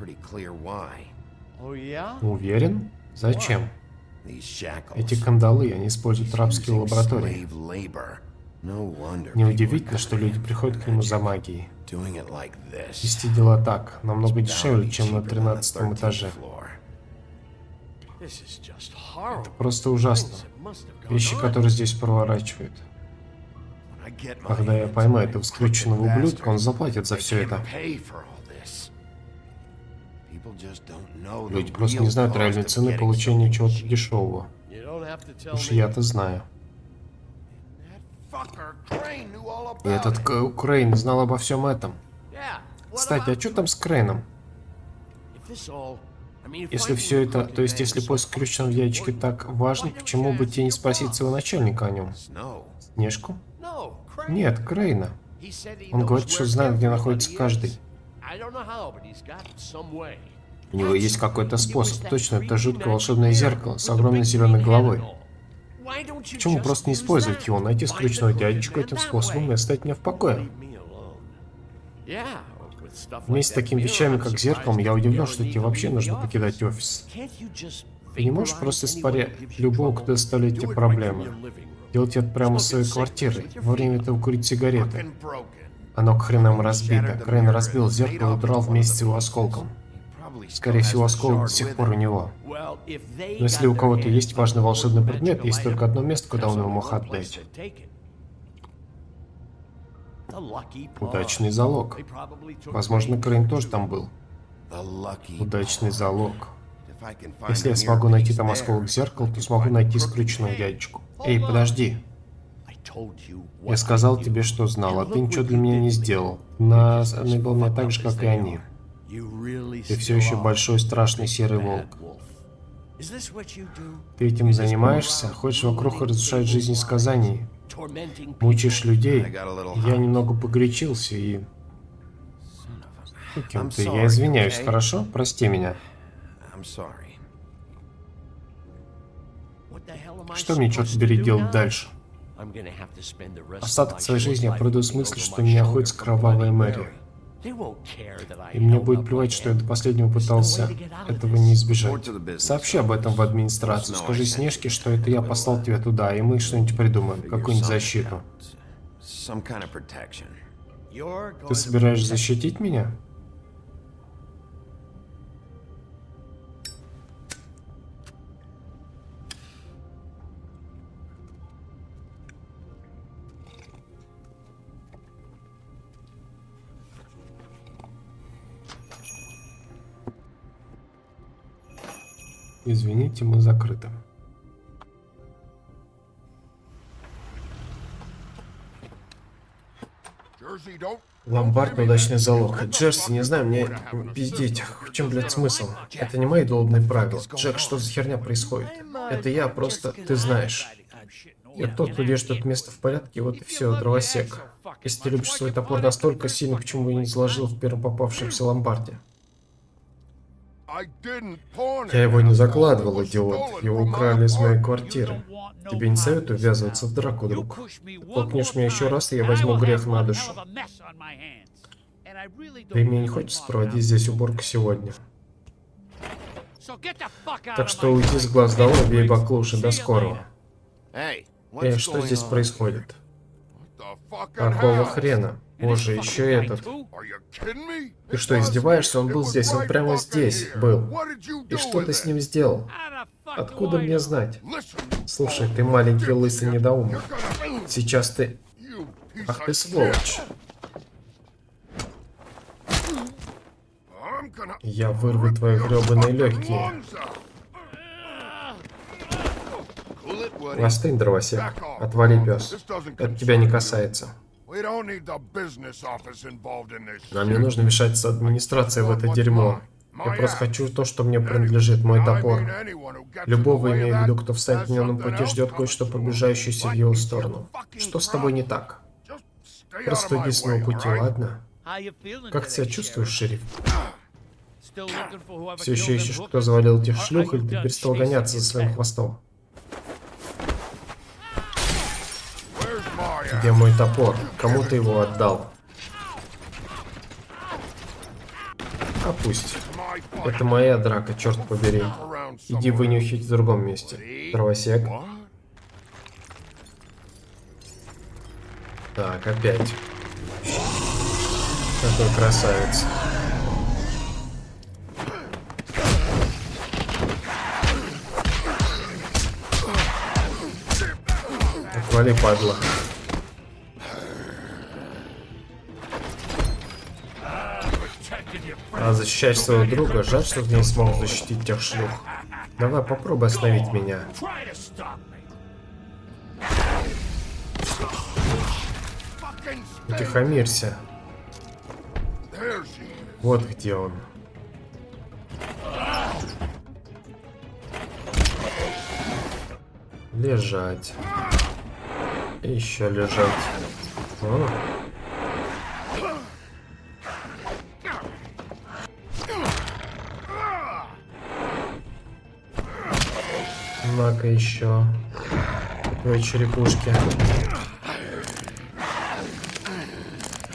Уверен? Зачем? Эти кандалы, они используют рабские лаборатории. Неудивительно, что люди приходят к нему за магией. Вести дела так, намного дешевле, чем на 13-м этаже. Это просто ужасно. Вещи, которые здесь проворачивают. Когда я поймаю этого скрюченного ублюдка, он заплатит за все это. Люди просто не знают реальной цены получения чего-то дешевого. Уж я-то знаю. И этот Крейн знал обо всем этом. Кстати, а что там с Крейном? Если все это, то есть если поиск скрюченного дядечки так важен, почему бы тебе не спросить своего начальника о нем? Снежку? Нет, Крейна. Он говорит, что знает, где находится каждый. У него есть какой-то способ. Точно, это жуткое волшебное зеркало с огромной зеленой головой. Почему просто не использовать его, найти скрюченного дядечку этим способом и оставить меня в покое? Вместе с такими вещами, как зеркалом, я удивлен, что тебе вообще нужно покидать офис. Ты не можешь просто испарять любого, кто доставляет тебе проблемы. Делать это прямо с своей квартиры, во время этого курить сигареты. Оно к хренам разбито. Крейн разбил зеркало и удрал вместе с его осколком. Скорее всего, осколок до сих пор у него. Но если у кого-то есть важный волшебный предмет, есть только одно место, куда он его мог отдать. Удачный залог. Возможно, Крейн тоже там был. Удачный залог. Если я смогу найти там осколок зеркала, то смогу найти скрюченного дядечку. Эй, подожди. Я сказал тебе, что знал, а ты ничего для меня не сделал. Нанял меня так же, как и они. Ты все еще большой страшный серый волк. Ты этим занимаешься? Ходишь вокруг и разрушаешь жизни сказаний. Мучаешь людей. Я немного погорячился и... Кем ты? Я извиняюсь, хорошо? Прости меня. Что мне, черт побери, делать дальше? Остаток своей жизни я проведу с мыслью, что меня охотится кровавая Мэри. И мне будет плевать, что я до последнего пытался этого не избежать. Сообщи об этом в администрацию. Скажи Снежке, что это я послал тебя туда, и мы что-нибудь придумаем, какую-нибудь защиту. Ты собираешься защитить меня? Извините, мы закрыты. Ломбард — удачный залог. Джерси, не знаю, мне пиздеть. В чем, блядь, смысл? Это не мои долбанные правила. Джек, что за херня происходит? Это я просто... Ты знаешь. Я тот, кто держит это место в порядке, вот и все, дровосек. Если ты любишь свой топор настолько сильно, почему бы не заложил в первом попавшемся ломбарде? Я его не закладывал, идиот. Его украли из моей квартиры. Тебе не советую ввязываться в драку, друг. Толкнешь меня еще раз, и я возьму грех на душу. Да и мне не хочется проводить здесь уборку сегодня. Так что уйди с глаз долой, бей баклуши, до скорого. Эй, что здесь происходит? Какого хрена? Боже, еще этот. Ты что, издеваешься? Он был здесь, он прямо здесь был. И что ты с ним сделал? Откуда мне знать? Слушай, ты маленький лысый недоумок. Сейчас ты... Ах ты сволочь. Я вырву твои гребаные легкие. Остынь, дровосек. Отвали, пес. Это тебя не касается. Нам не нужно мешаться администрации в это дерьмо. Я просто хочу то, что мне принадлежит, мой топор. Любого, имею в виду, кто встанет мне на пути, ждет кое-что, приближающееся в его сторону. Что с тобой не так? Просто уйди с моего пути, ладно? Как ты себя чувствуешь, шериф? Все еще ищешь, кто завалил этих шлюх, или ты перестал гоняться за своим хвостом? Где мой топор? Кому ты его отдал? А пусть. Это моя драка, черт побери. Иди вынюхать в другом месте. Дровосек. Так, опять. Какой красавец. Отвали, падла. А защищать своего друга? Жаль, что ты не смог защитить тех шлюх. Давай попробуй остановить меня. Утихомирься. Вот где он. Лежать. И еще лежать. О. На-ка еще. Твои черепушки.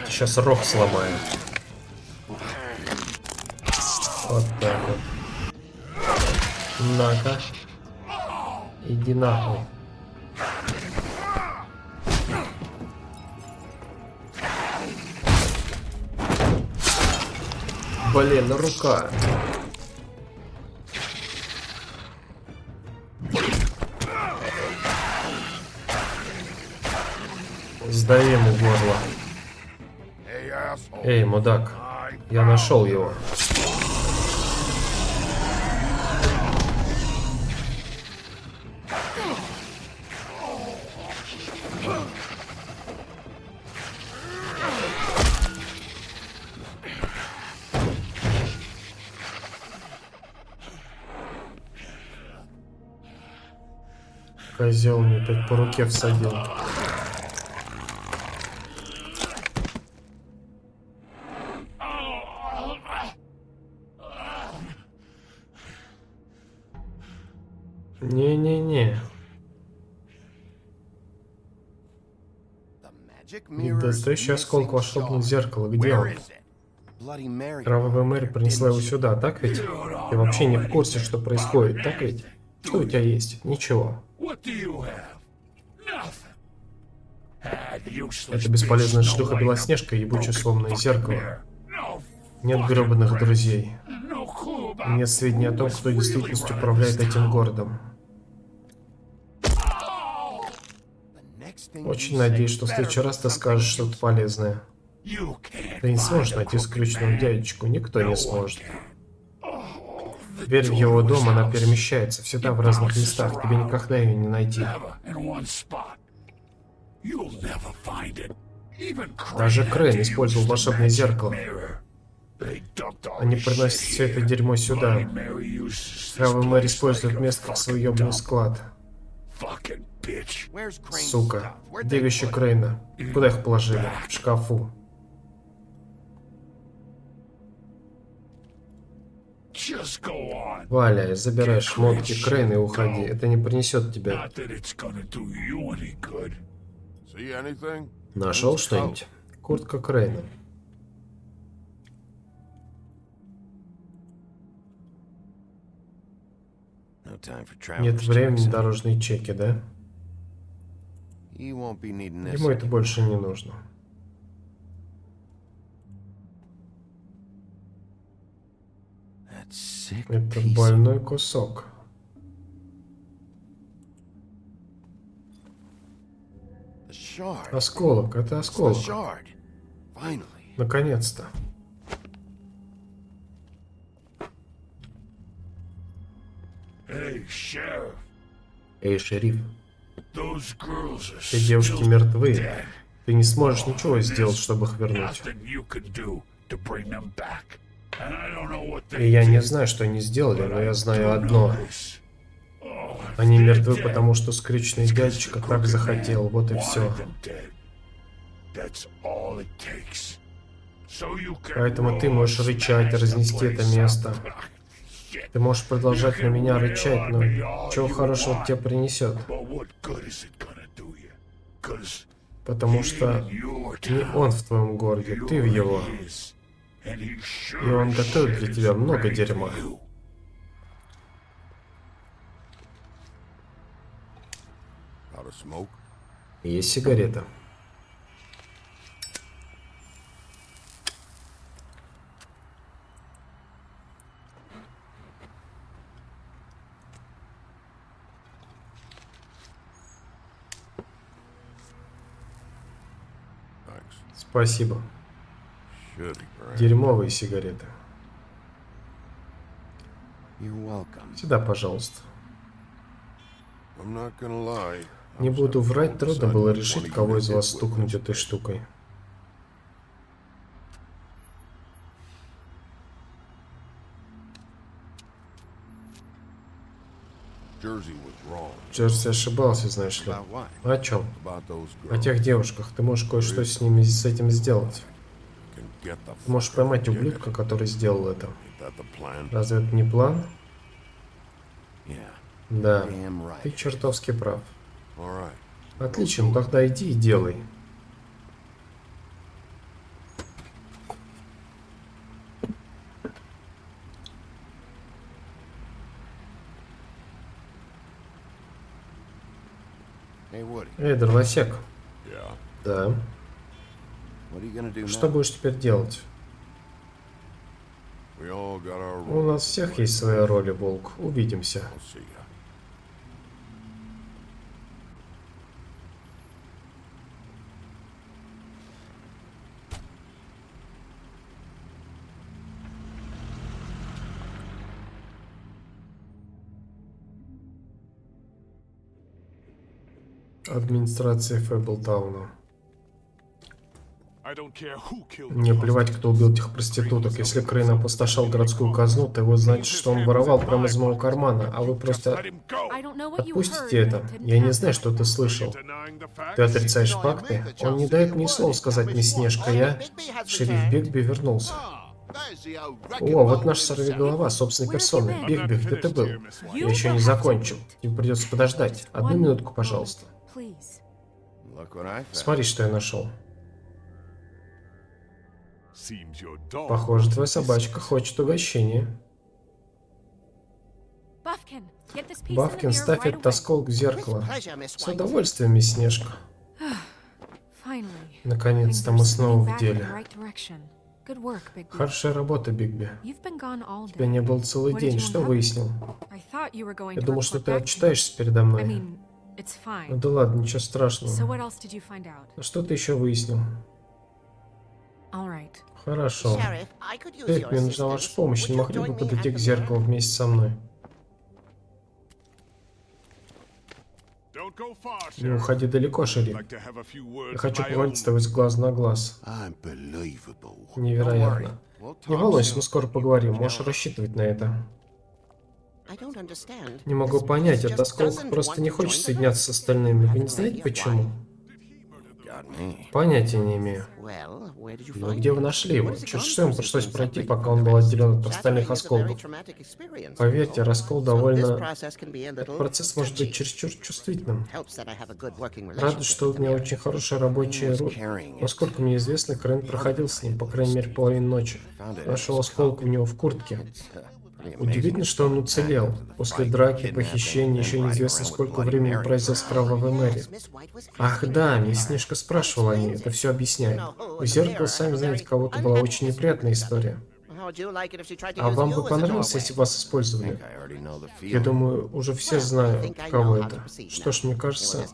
Сейчас рог сломаю. Вот так вот. На-ка. Иди нахуй. Блин, рука. Сдави ему горло. Эй, мудак, я нашел его. Козел мне опять по руке всадил. Не-не-не. Недостающий осколок волшебного зеркала. Где он? Кровавая Мэри принесла его сюда, так ведь? Ты вообще не в курсе, что происходит, так ведь? Что у тебя есть? Ничего. Это бесполезная шлюха Белоснежка и ебучее сломанное зеркало. Нет гребаных друзей. Нет сведений о том, кто в действительности управляет этим городом. Очень надеюсь, что в следующий раз ты скажешь что-то полезное. Ты не сможешь найти скрюченного дядечку, никто не сможет. Дверь в его дом, она перемещается, всегда в разных местах, тебе никогда ее не найти. Даже Крейн использовал волшебное зеркало. Они приносят все это дерьмо сюда. Кровавая Мэри использует место как свой ёбаный склад. Сука. Где вещи Крейна? Куда их положили? В шкафу. Валяй, забирай шмотки Крейна и уходи. Это не принесет тебе. Нашел что-нибудь? Куртка Крейна. Нет времени на дорожные чеки, да? Ему это больше не нужно. Это больной кусок. Осколок, это осколок. Наконец-то. Эй, шериф. Все девушки мертвы. Ты не сможешь ничего сделать, чтобы их вернуть. И я не знаю, что они сделали, но я знаю одно. Они мертвы, потому что скрюченный дядечка так захотел, вот и все. Поэтому ты можешь рычать, разнести это место. Ты можешь продолжать на меня рычать, но чего хорошего тебе принесет? Потому что не он в твоем городе, ты в его. И он готовит для тебя много дерьма. Есть сигарета. Спасибо. Дерьмовые сигареты. Сюда, пожалуйста. Не буду врать, трудно было решить, кого из вас стукнуть этой штукой. Джерси ошибался, знаешь ли. О чем? О тех девушках. Ты можешь кое-что с этим сделать. Ты можешь поймать ублюдка, который сделал это. Разве это не план? Да, ты чертовски прав. Отлично, тогда иди и делай. Эй, дровосек. Да. Что будешь теперь делать? У нас всех есть своя роль, Волк. Увидимся. Администрация Фэблтауна. Мне плевать, кто убил этих проституток. Если Крейн опустошал городскую казну, то его значит, что он воровал прямо из моего кармана, а вы просто отпустите это. Я не знаю, что ты слышал. Ты отрицаешь факты? Он не дает мне слова сказать, мисс Снежка. Шериф Бигби вернулся. О, вот наш сорвиголова, собственной персоной. Бигби, где ты был? Я еще не закончил. Тебе придется подождать. Одну минутку, пожалуйста. Смотри, что я нашел. Похоже, твоя собачка хочет угощения. Бафкин, ставь этот осколок в зеркало. С удовольствием, мисс Снежка. Наконец-то мы снова в деле. Хорошая работа, Бигби. Тебя не было целый день. Что выяснил? Я думал, что ты отчитаешься передо мной. Ну да ладно, ничего страшного. Ну что ты еще выяснил? Хорошо. Шериф, мне нужна ваша помощь. Не могли бы подойти к зеркалу вместе со мной? Не уходи далеко, шериф. Я хочу поговорить с тобой с глаз на глаз. Невероятно. Не волнуйся, мы скоро поговорим. Можешь рассчитывать на это. Не могу понять, этот осколок просто не хочет соединяться с остальными. Вы не знаете почему? Понятия не имею. Но где вы нашли его? Через что ему пришлось пройти, пока он был отделен от остальных осколков? Поверьте, раскол довольно... Этот процесс может быть чересчур чувствительным. Радует, что у меня очень хорошая рабочая рука. Насколько мне известно, Крейн проходил с ним, по крайней мере, половину ночи. Нашел осколок у него в куртке. Удивительно, что он уцелел. После драки, похищения, еще неизвестно, сколько времени произвел с кровавой Мэри. Ах да, мисс Снежка спрашивала о ней, это все объясняет. У зеркала, сами знаете, кого-то была очень неприятная история. А вам бы понравилось, если вас использовали? Я думаю, уже все знают, кого это. Что ж, мне кажется,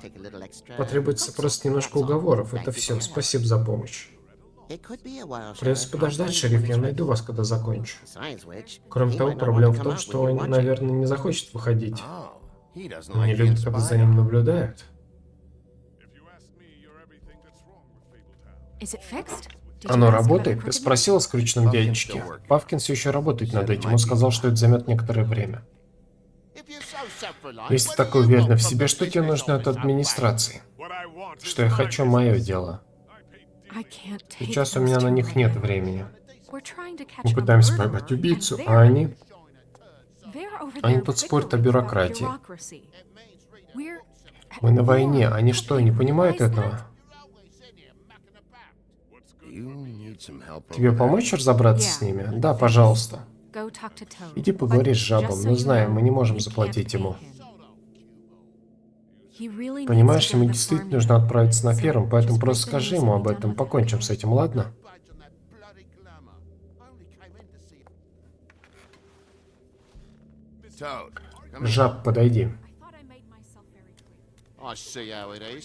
потребуется просто немножко уговоров. Это все. Спасибо за помощь. Придется подождать, шериф, я найду вас, когда закончу. Кроме того, проблема в том, что он, наверное, не захочет выходить. Он не любит, когда за ним наблюдают. Оно работает? Ты спросила скрюченном дядечке. Павкин все еще работает над этим. Он сказал, что это займет некоторое время. Если ты такой уверена в себе, что тебе нужно от администрации? Что я хочу, мое дело. Сейчас у меня на них нет времени. Мы пытаемся поймать убийцу, а они тут спорят о бюрократии. Мы на войне, они что, не понимают этого? Тебе помочь разобраться с ними? Да, пожалуйста. Иди поговори с жабом, но знаем, мы не можем заплатить ему. Понимаешь, ему действительно нужно отправиться на ферму, поэтому просто скажи ему об этом, покончим с этим, ладно? Жаб, подойди.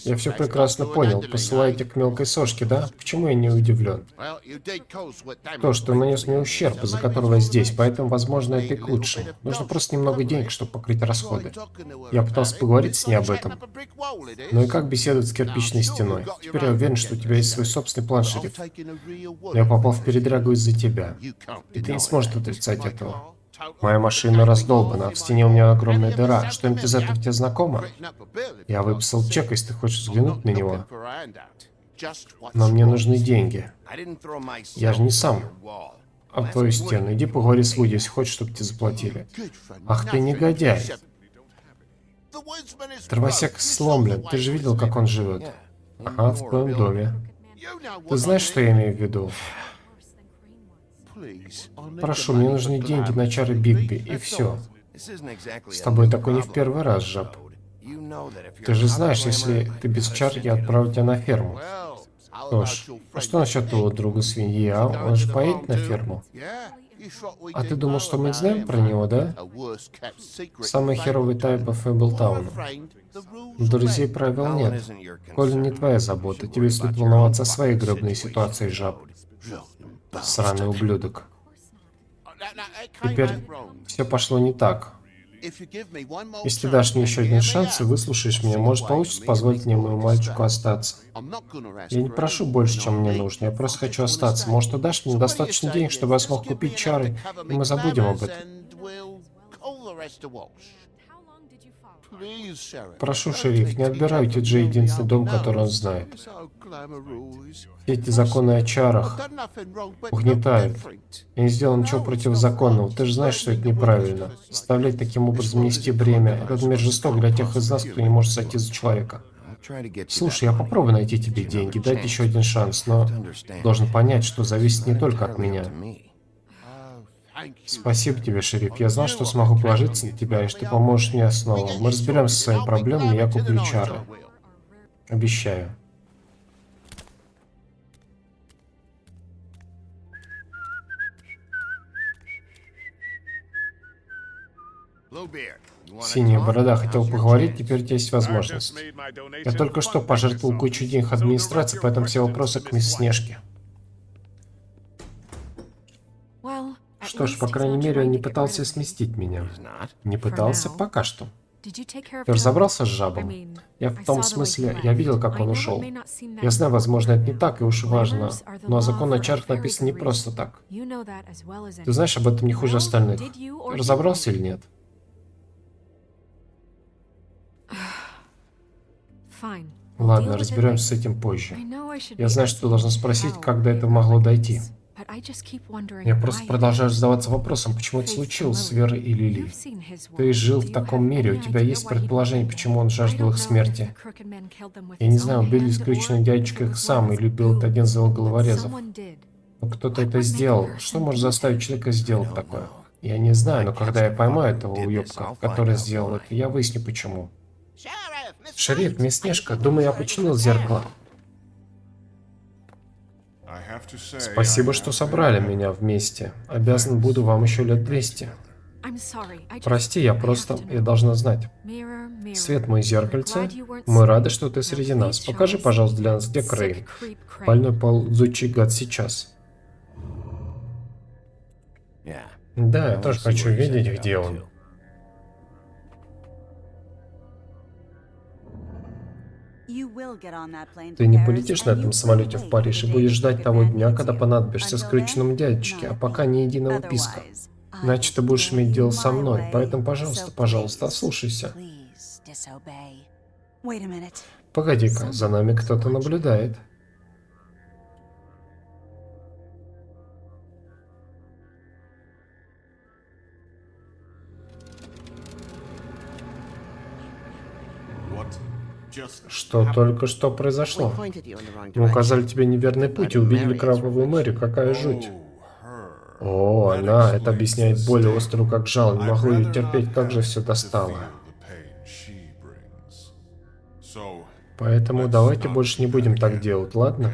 Я все прекрасно понял. Посылаете к мелкой сошке, да? Почему я не удивлен? То, что нанес мне ущерб, из-за которого я здесь, поэтому, возможно, это и к лучшему. Нужно просто немного денег, чтобы покрыть расходы. Я пытался поговорить с ней об этом. Ну и как беседовать с кирпичной стеной? Теперь я уверен, что у тебя есть свой собственный план, шериф. Но я попал в передрягу из-за тебя. И ты не сможешь отрицать этого. Моя машина раздолбана, а в стене у меня огромная дыра. Что-нибудь из этого тебе знакомо? Я выписал чек, если ты хочешь взглянуть на него. Но мне нужны деньги. Я же не сам. Об твою стену. Иди поговори с Вуди, если хочешь, чтобы тебе заплатили. Ах ты негодяй. Дровосек сломлен. Ты же видел, как он живет? Ага, в твоем доме. Ты знаешь, что я имею в виду? Прошу, мне нужны деньги на чары Бигби, и все. С тобой такой не в первый раз, жаб. Ты же знаешь, если ты без чар, я отправлю тебя на ферму. Что ж, а что насчет твоего друга свиньи, а? Он же поедет на ферму? А ты думал, что мы не знаем про него, да? Самый херовый тайп Фэблтауна. Друзей правил нет. Колин не твоя забота, тебе следует волноваться о своей гробной ситуации, жаб. Сраный ублюдок. Теперь все пошло не так. Если дашь мне еще один шанс и выслушаешь меня, может получится позволить мне моему мальчику остаться. Я не прошу больше, чем мне нужно, я просто хочу остаться. Может, ты дашь мне достаточно денег, чтобы я смог купить чары, и мы забудем об этом. Прошу, шериф, не отбирай у Ти-Джей единственный дом, который он знает. Все эти законы о чарах угнетают. Я не сделал ничего противозаконного. Ты же знаешь, что это неправильно. Заставлять таким образом нести бремя. Этот мир жесток для тех из нас, кто не может сойти за человека. Слушай, я попробую найти тебе деньги, дать еще один шанс, но должен понять, что зависит не только от меня. Спасибо тебе, шериф. Я знал, что смогу положиться на тебя, и что ты поможешь мне снова. Мы разберемся со своими проблемами, и я куплю чары. Обещаю. Синяя борода хотел поговорить, теперь у тебя есть возможность. Я только что пожертвовал кучу денег администрации, поэтому все вопросы к мисс Снежке. Что ж, по крайней мере, он не пытался сместить меня. Не пытался пока что. Ты разобрался с жабом? Я в том смысле, я видел, как он ушел. Я знаю, возможно, это не так и уж важно, но закон о чарах написан не просто так. Ты знаешь об этом не хуже остальных. Ты разобрался или нет? Ладно, разберемся с этим позже. Я знаю, что ты должна спросить, как до этого могло дойти. Я просто продолжаю задаваться вопросом, почему это случилось с Верой и Лили. Ты жил в таком мире, у тебя есть предположение, почему он жаждал их смерти. Я не знаю, убил ли скрюченный дядечка их сам или убил это один из его головорезов. Но кто-то это сделал. Что может заставить человека сделать такое? Я не знаю, но когда я поймаю этого уёбка, который сделал это, я выясню почему. Шериф, мисс Снежка, думаю, я починил зеркало. Спасибо, что собрали меня вместе. Обязан буду вам еще лет 200. Прости, я должна знать. Свет, мой зеркальце, мы рады, что ты среди нас. Покажи, пожалуйста, для нас, где Крейн. Больной ползучий гад сейчас. Да, я тоже хочу видеть, где он. Ты не полетишь на этом самолете в Париж и будешь ждать того дня, когда понадобишься скрюченному дядечке, а пока ни единого писка. Иначе ты будешь иметь дело со мной, поэтому, пожалуйста, ослушайся. Погоди-ка, за нами кто-то наблюдает. Что только что произошло? Мы указали тебе неверный путь и увидели кровавую Мэри. Какая жуть. О, она. Это объясняет боль острую, как жало. Не могу ее терпеть, как же все достало. Поэтому давайте больше не будем так делать, ладно?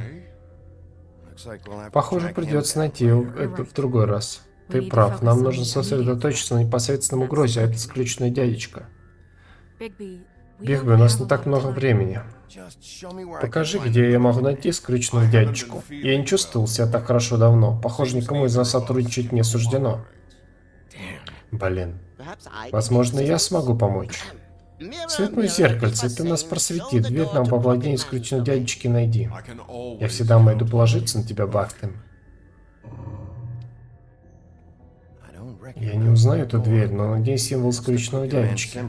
Похоже, придется найти это в другой раз. Ты прав, нам нужно сосредоточиться на непосредственном угрозе, а это скрюченный дядечка. Бигби, у нас не так много времени. Покажи, где я могу найти скрюченного дядечку. Я не чувствовал себя так хорошо давно. Похоже, никому из нас сотрудничать не суждено. Блин. Возможно, я смогу помочь. Свет, мой зеркальце, ты нас просвети. Дверь нам во владение скрюченного дядечки найди. Я всегда могу положиться на тебя, Бахтин. Я не узнаю эту дверь, но на ней символ скрюченного дядечки.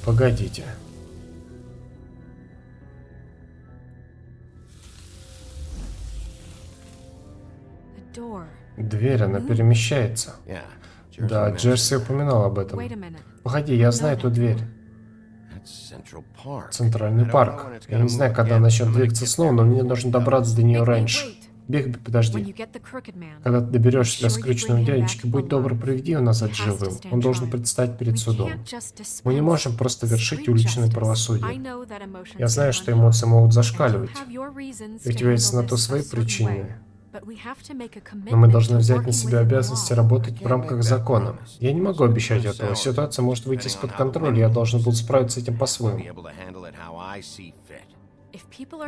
Погодите. Дверь, она перемещается. Да, Джерси упоминал об этом. Погоди, я знаю эту дверь. Центральный парк. Я не знаю, когда начнет двигаться снова, но мне нужно добраться до нее раньше. Бигби, подожди. Когда ты доберешься до скрюченного дядечки, будь добр, приведи его назад живым. Он должен предстать перед судом. Мы не можем просто вершить уличное правосудие. Я знаю, что эмоции могут зашкаливать. И у тебя есть на то свои причины. Но мы должны взять на себя обязанности работать в рамках закона. Я не могу обещать этого. Ситуация может выйти из-под контроля, и я должен был справиться с этим по-своему.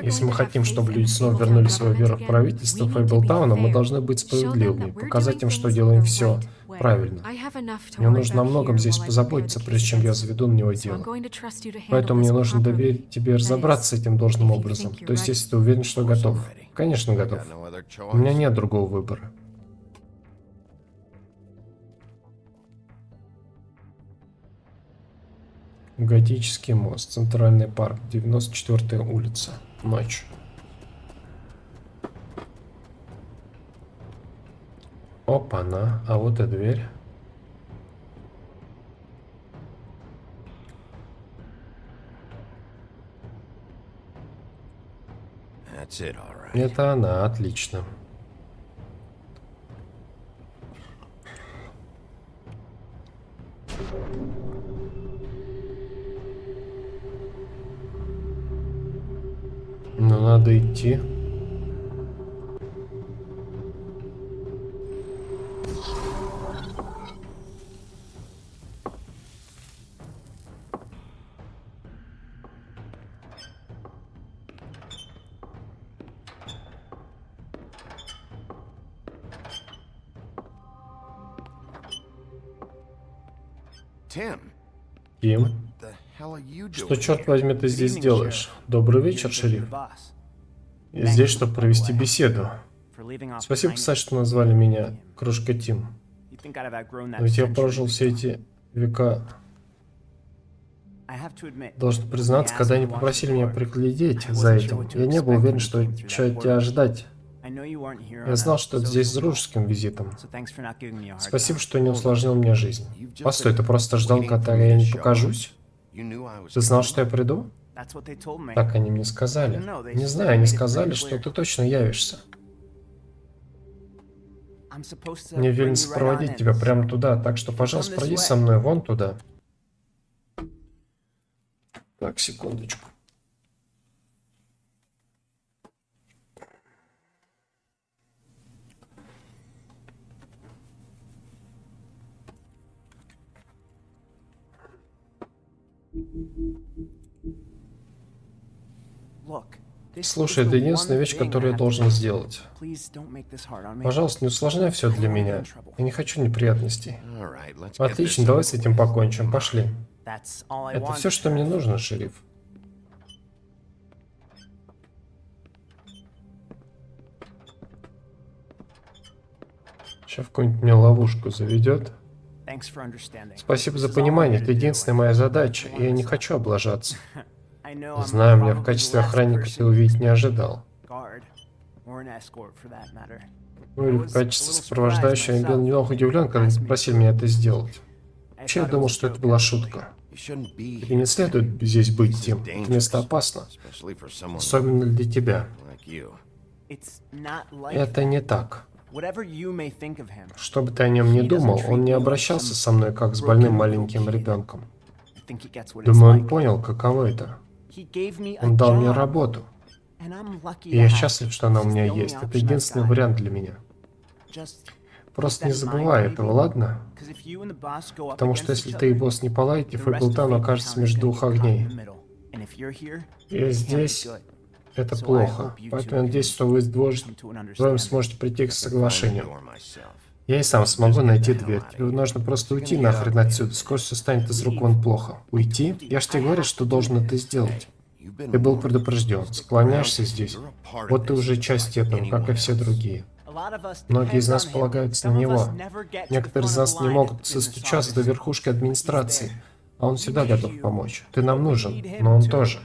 Если мы хотим, чтобы люди снова вернули свою веру в правительство Фейблтауна, мы должны быть справедливыми, показать им, что делаем все правильно. Мне нужно о многом здесь позаботиться, прежде чем я заведу на него дело. Поэтому мне нужно доверить тебе разобраться с этим должным образом. То есть, если ты уверен, что готов. Конечно, готов. У меня нет другого выбора. Готический мост, Центральный парк, 94-я улица. Ночь. Опа-на, а вот и дверь. Это она, отлично. Ну, надо идти. Тим, что, черт возьми, ты здесь делаешь? Добрый вечер, шериф. Я здесь, чтобы провести беседу. Спасибо, кстати, что назвали меня Крошка Тим. Но ведь я прожил все эти века. Должен признаться, когда они попросили меня приглядеть за этим, я не был уверен, что от тебя ожидать. Я знал, что это здесь с дружеским визитом. Спасибо, что не усложнил мне жизнь. Постой, ты просто ждал, когда я не покажусь? Ты знал, что я приду? Так они мне сказали. Не знаю, они сказали, что ты точно явишься. Мне велено сопроводить тебя прямо туда, так что, пожалуйста, пройди со мной вон туда. Так, секундочку. Слушай, это единственная вещь, которую я должен сделать. Пожалуйста, не усложняй все для меня. Я не хочу неприятностей. Отлично, давай с этим покончим. Пошли. Это все, что мне нужно, шериф. Сейчас в какую-нибудь мне ловушку заведет. Спасибо за понимание. Это единственная моя задача, и я не хочу облажаться. Знаю, меня в качестве охранника ты увидеть не ожидал. Ну или в качестве сопровождающего я был немного удивлен, когда они попросили меня это сделать. Вообще я думал, что это была шутка. Тебе не следует здесь быть, Тим. Это место опасно. Особенно для тебя. Это не так. Что бы ты о нем ни думал, он не обращался со мной, как с больным маленьким ребенком. Думаю, он понял, каково это. Он дал мне работу. И я счастлив, что она у меня есть. Это единственный вариант для меня. Просто не забывай этого, ладно? Потому что если ты и босс не поладите, Фейблтаун окажется между двух огней. И здесь это плохо. Поэтому я надеюсь, что вы вдвоем сможете прийти к соглашению. Я и сам смогу найти дверь. Тебе нужно просто уйти нахрен отсюда. Скоро все станет из рук вон плохо. Уйти? Я ж тебе говорю, что должен это сделать. Ты был предупрежден. Склоняешься здесь. Вот ты уже часть этого, как и все другие. Многие из нас полагаются на него. Некоторые из нас не могут достучаться до верхушки администрации. А он всегда готов помочь. Ты нам нужен, но он тоже.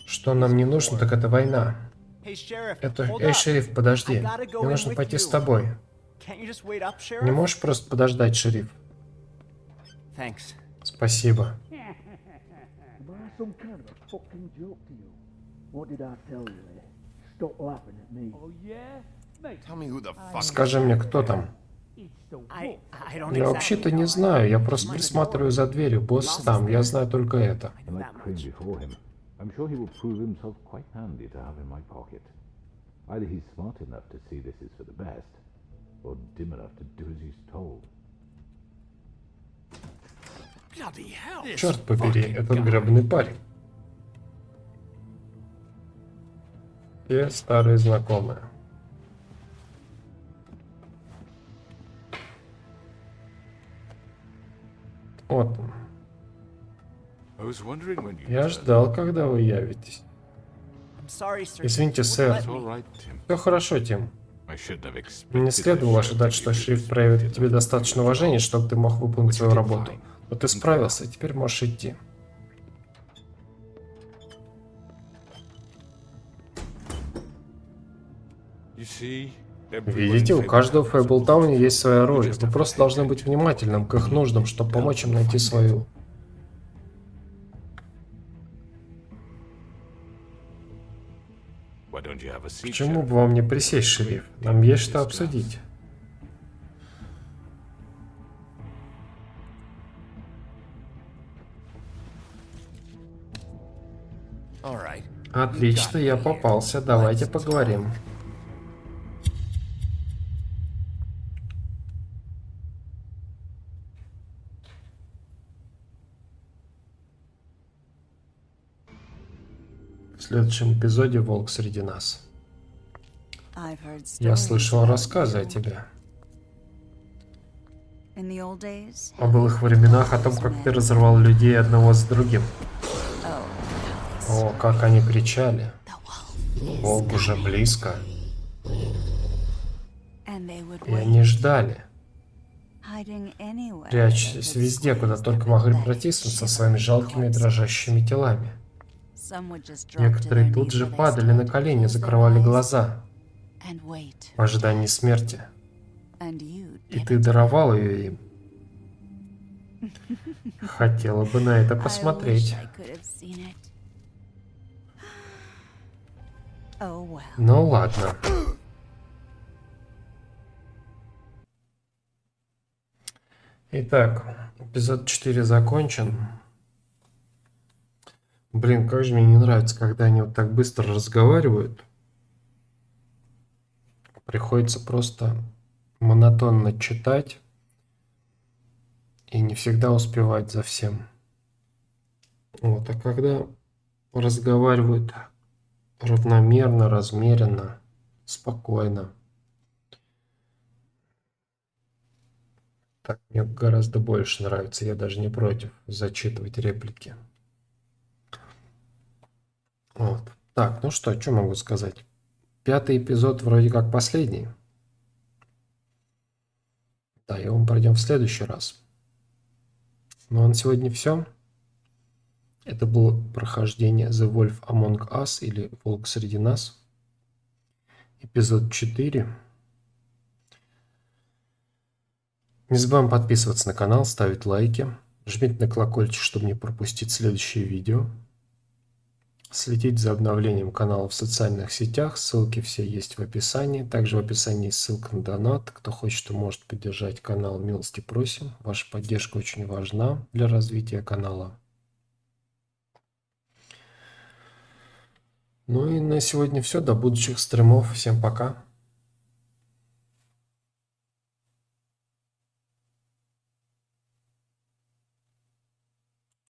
Что нам не нужно, так это война. Эй, шериф, подожди. Мне нужно пойти с тобой. Не можешь просто подождать, шериф? Спасибо. Скажи мне, кто там? Я вообще-то не знаю, я просто присматриваю за дверью. Босс там, я знаю только это. Черт побери, этот гребаный парень. Все старые знакомые. Вот он. Я ждал, когда вы явитесь. Извините, сэр. Все хорошо, Тим. Не следовало ожидать, что шрифт проявит к тебе достаточно уважения, чтобы ты мог выполнить свою работу. Но ты справился, и теперь можешь идти. Видите, у каждого в Фейблтауне есть своя роль. Вы просто должны быть внимательным к их нуждам, чтобы помочь им найти свою. Почему бы вам не присесть, шериф? Нам есть что обсудить. Отлично, я попался. Давайте поговорим. В следующем эпизоде «Волк среди нас». Я слышал рассказы о тебе. О былых временах, о том, как ты разрывал людей одного за другим. О, как они кричали. Волк уже близко. И они ждали. Прячась везде, куда только могли протиснуться своими жалкими дрожащими телами. Некоторые тут же падали на колени, закрывали глаза в ожидании смерти. И ты даровал ее им. Хотела бы на это посмотреть. Ну ладно. Итак, эпизод 4 закончен. Блин, как же мне не нравится, когда они вот так быстро разговаривают. Приходится просто монотонно читать и не всегда успевать за всем. Вот, а когда разговаривают равномерно, размеренно, спокойно, так мне гораздо больше нравится. Я даже не против зачитывать реплики. Вот. Так, ну что могу сказать? 5-й эпизод вроде как последний. Да, его мы пройдем в следующий раз. Ну а на сегодня все. Это было прохождение The Wolf Among Us или Волк среди нас. Эпизод 4. Не забываем подписываться на канал, ставить лайки. Жмите на колокольчик, чтобы не пропустить следующие видео. Следить за обновлением канала в социальных сетях. Ссылки все есть в описании. Также в описании есть ссылка на донат. Кто хочет, может поддержать канал, милости просим. Ваша поддержка очень важна для развития канала. Ну и на сегодня все. До будущих стримов. Всем пока.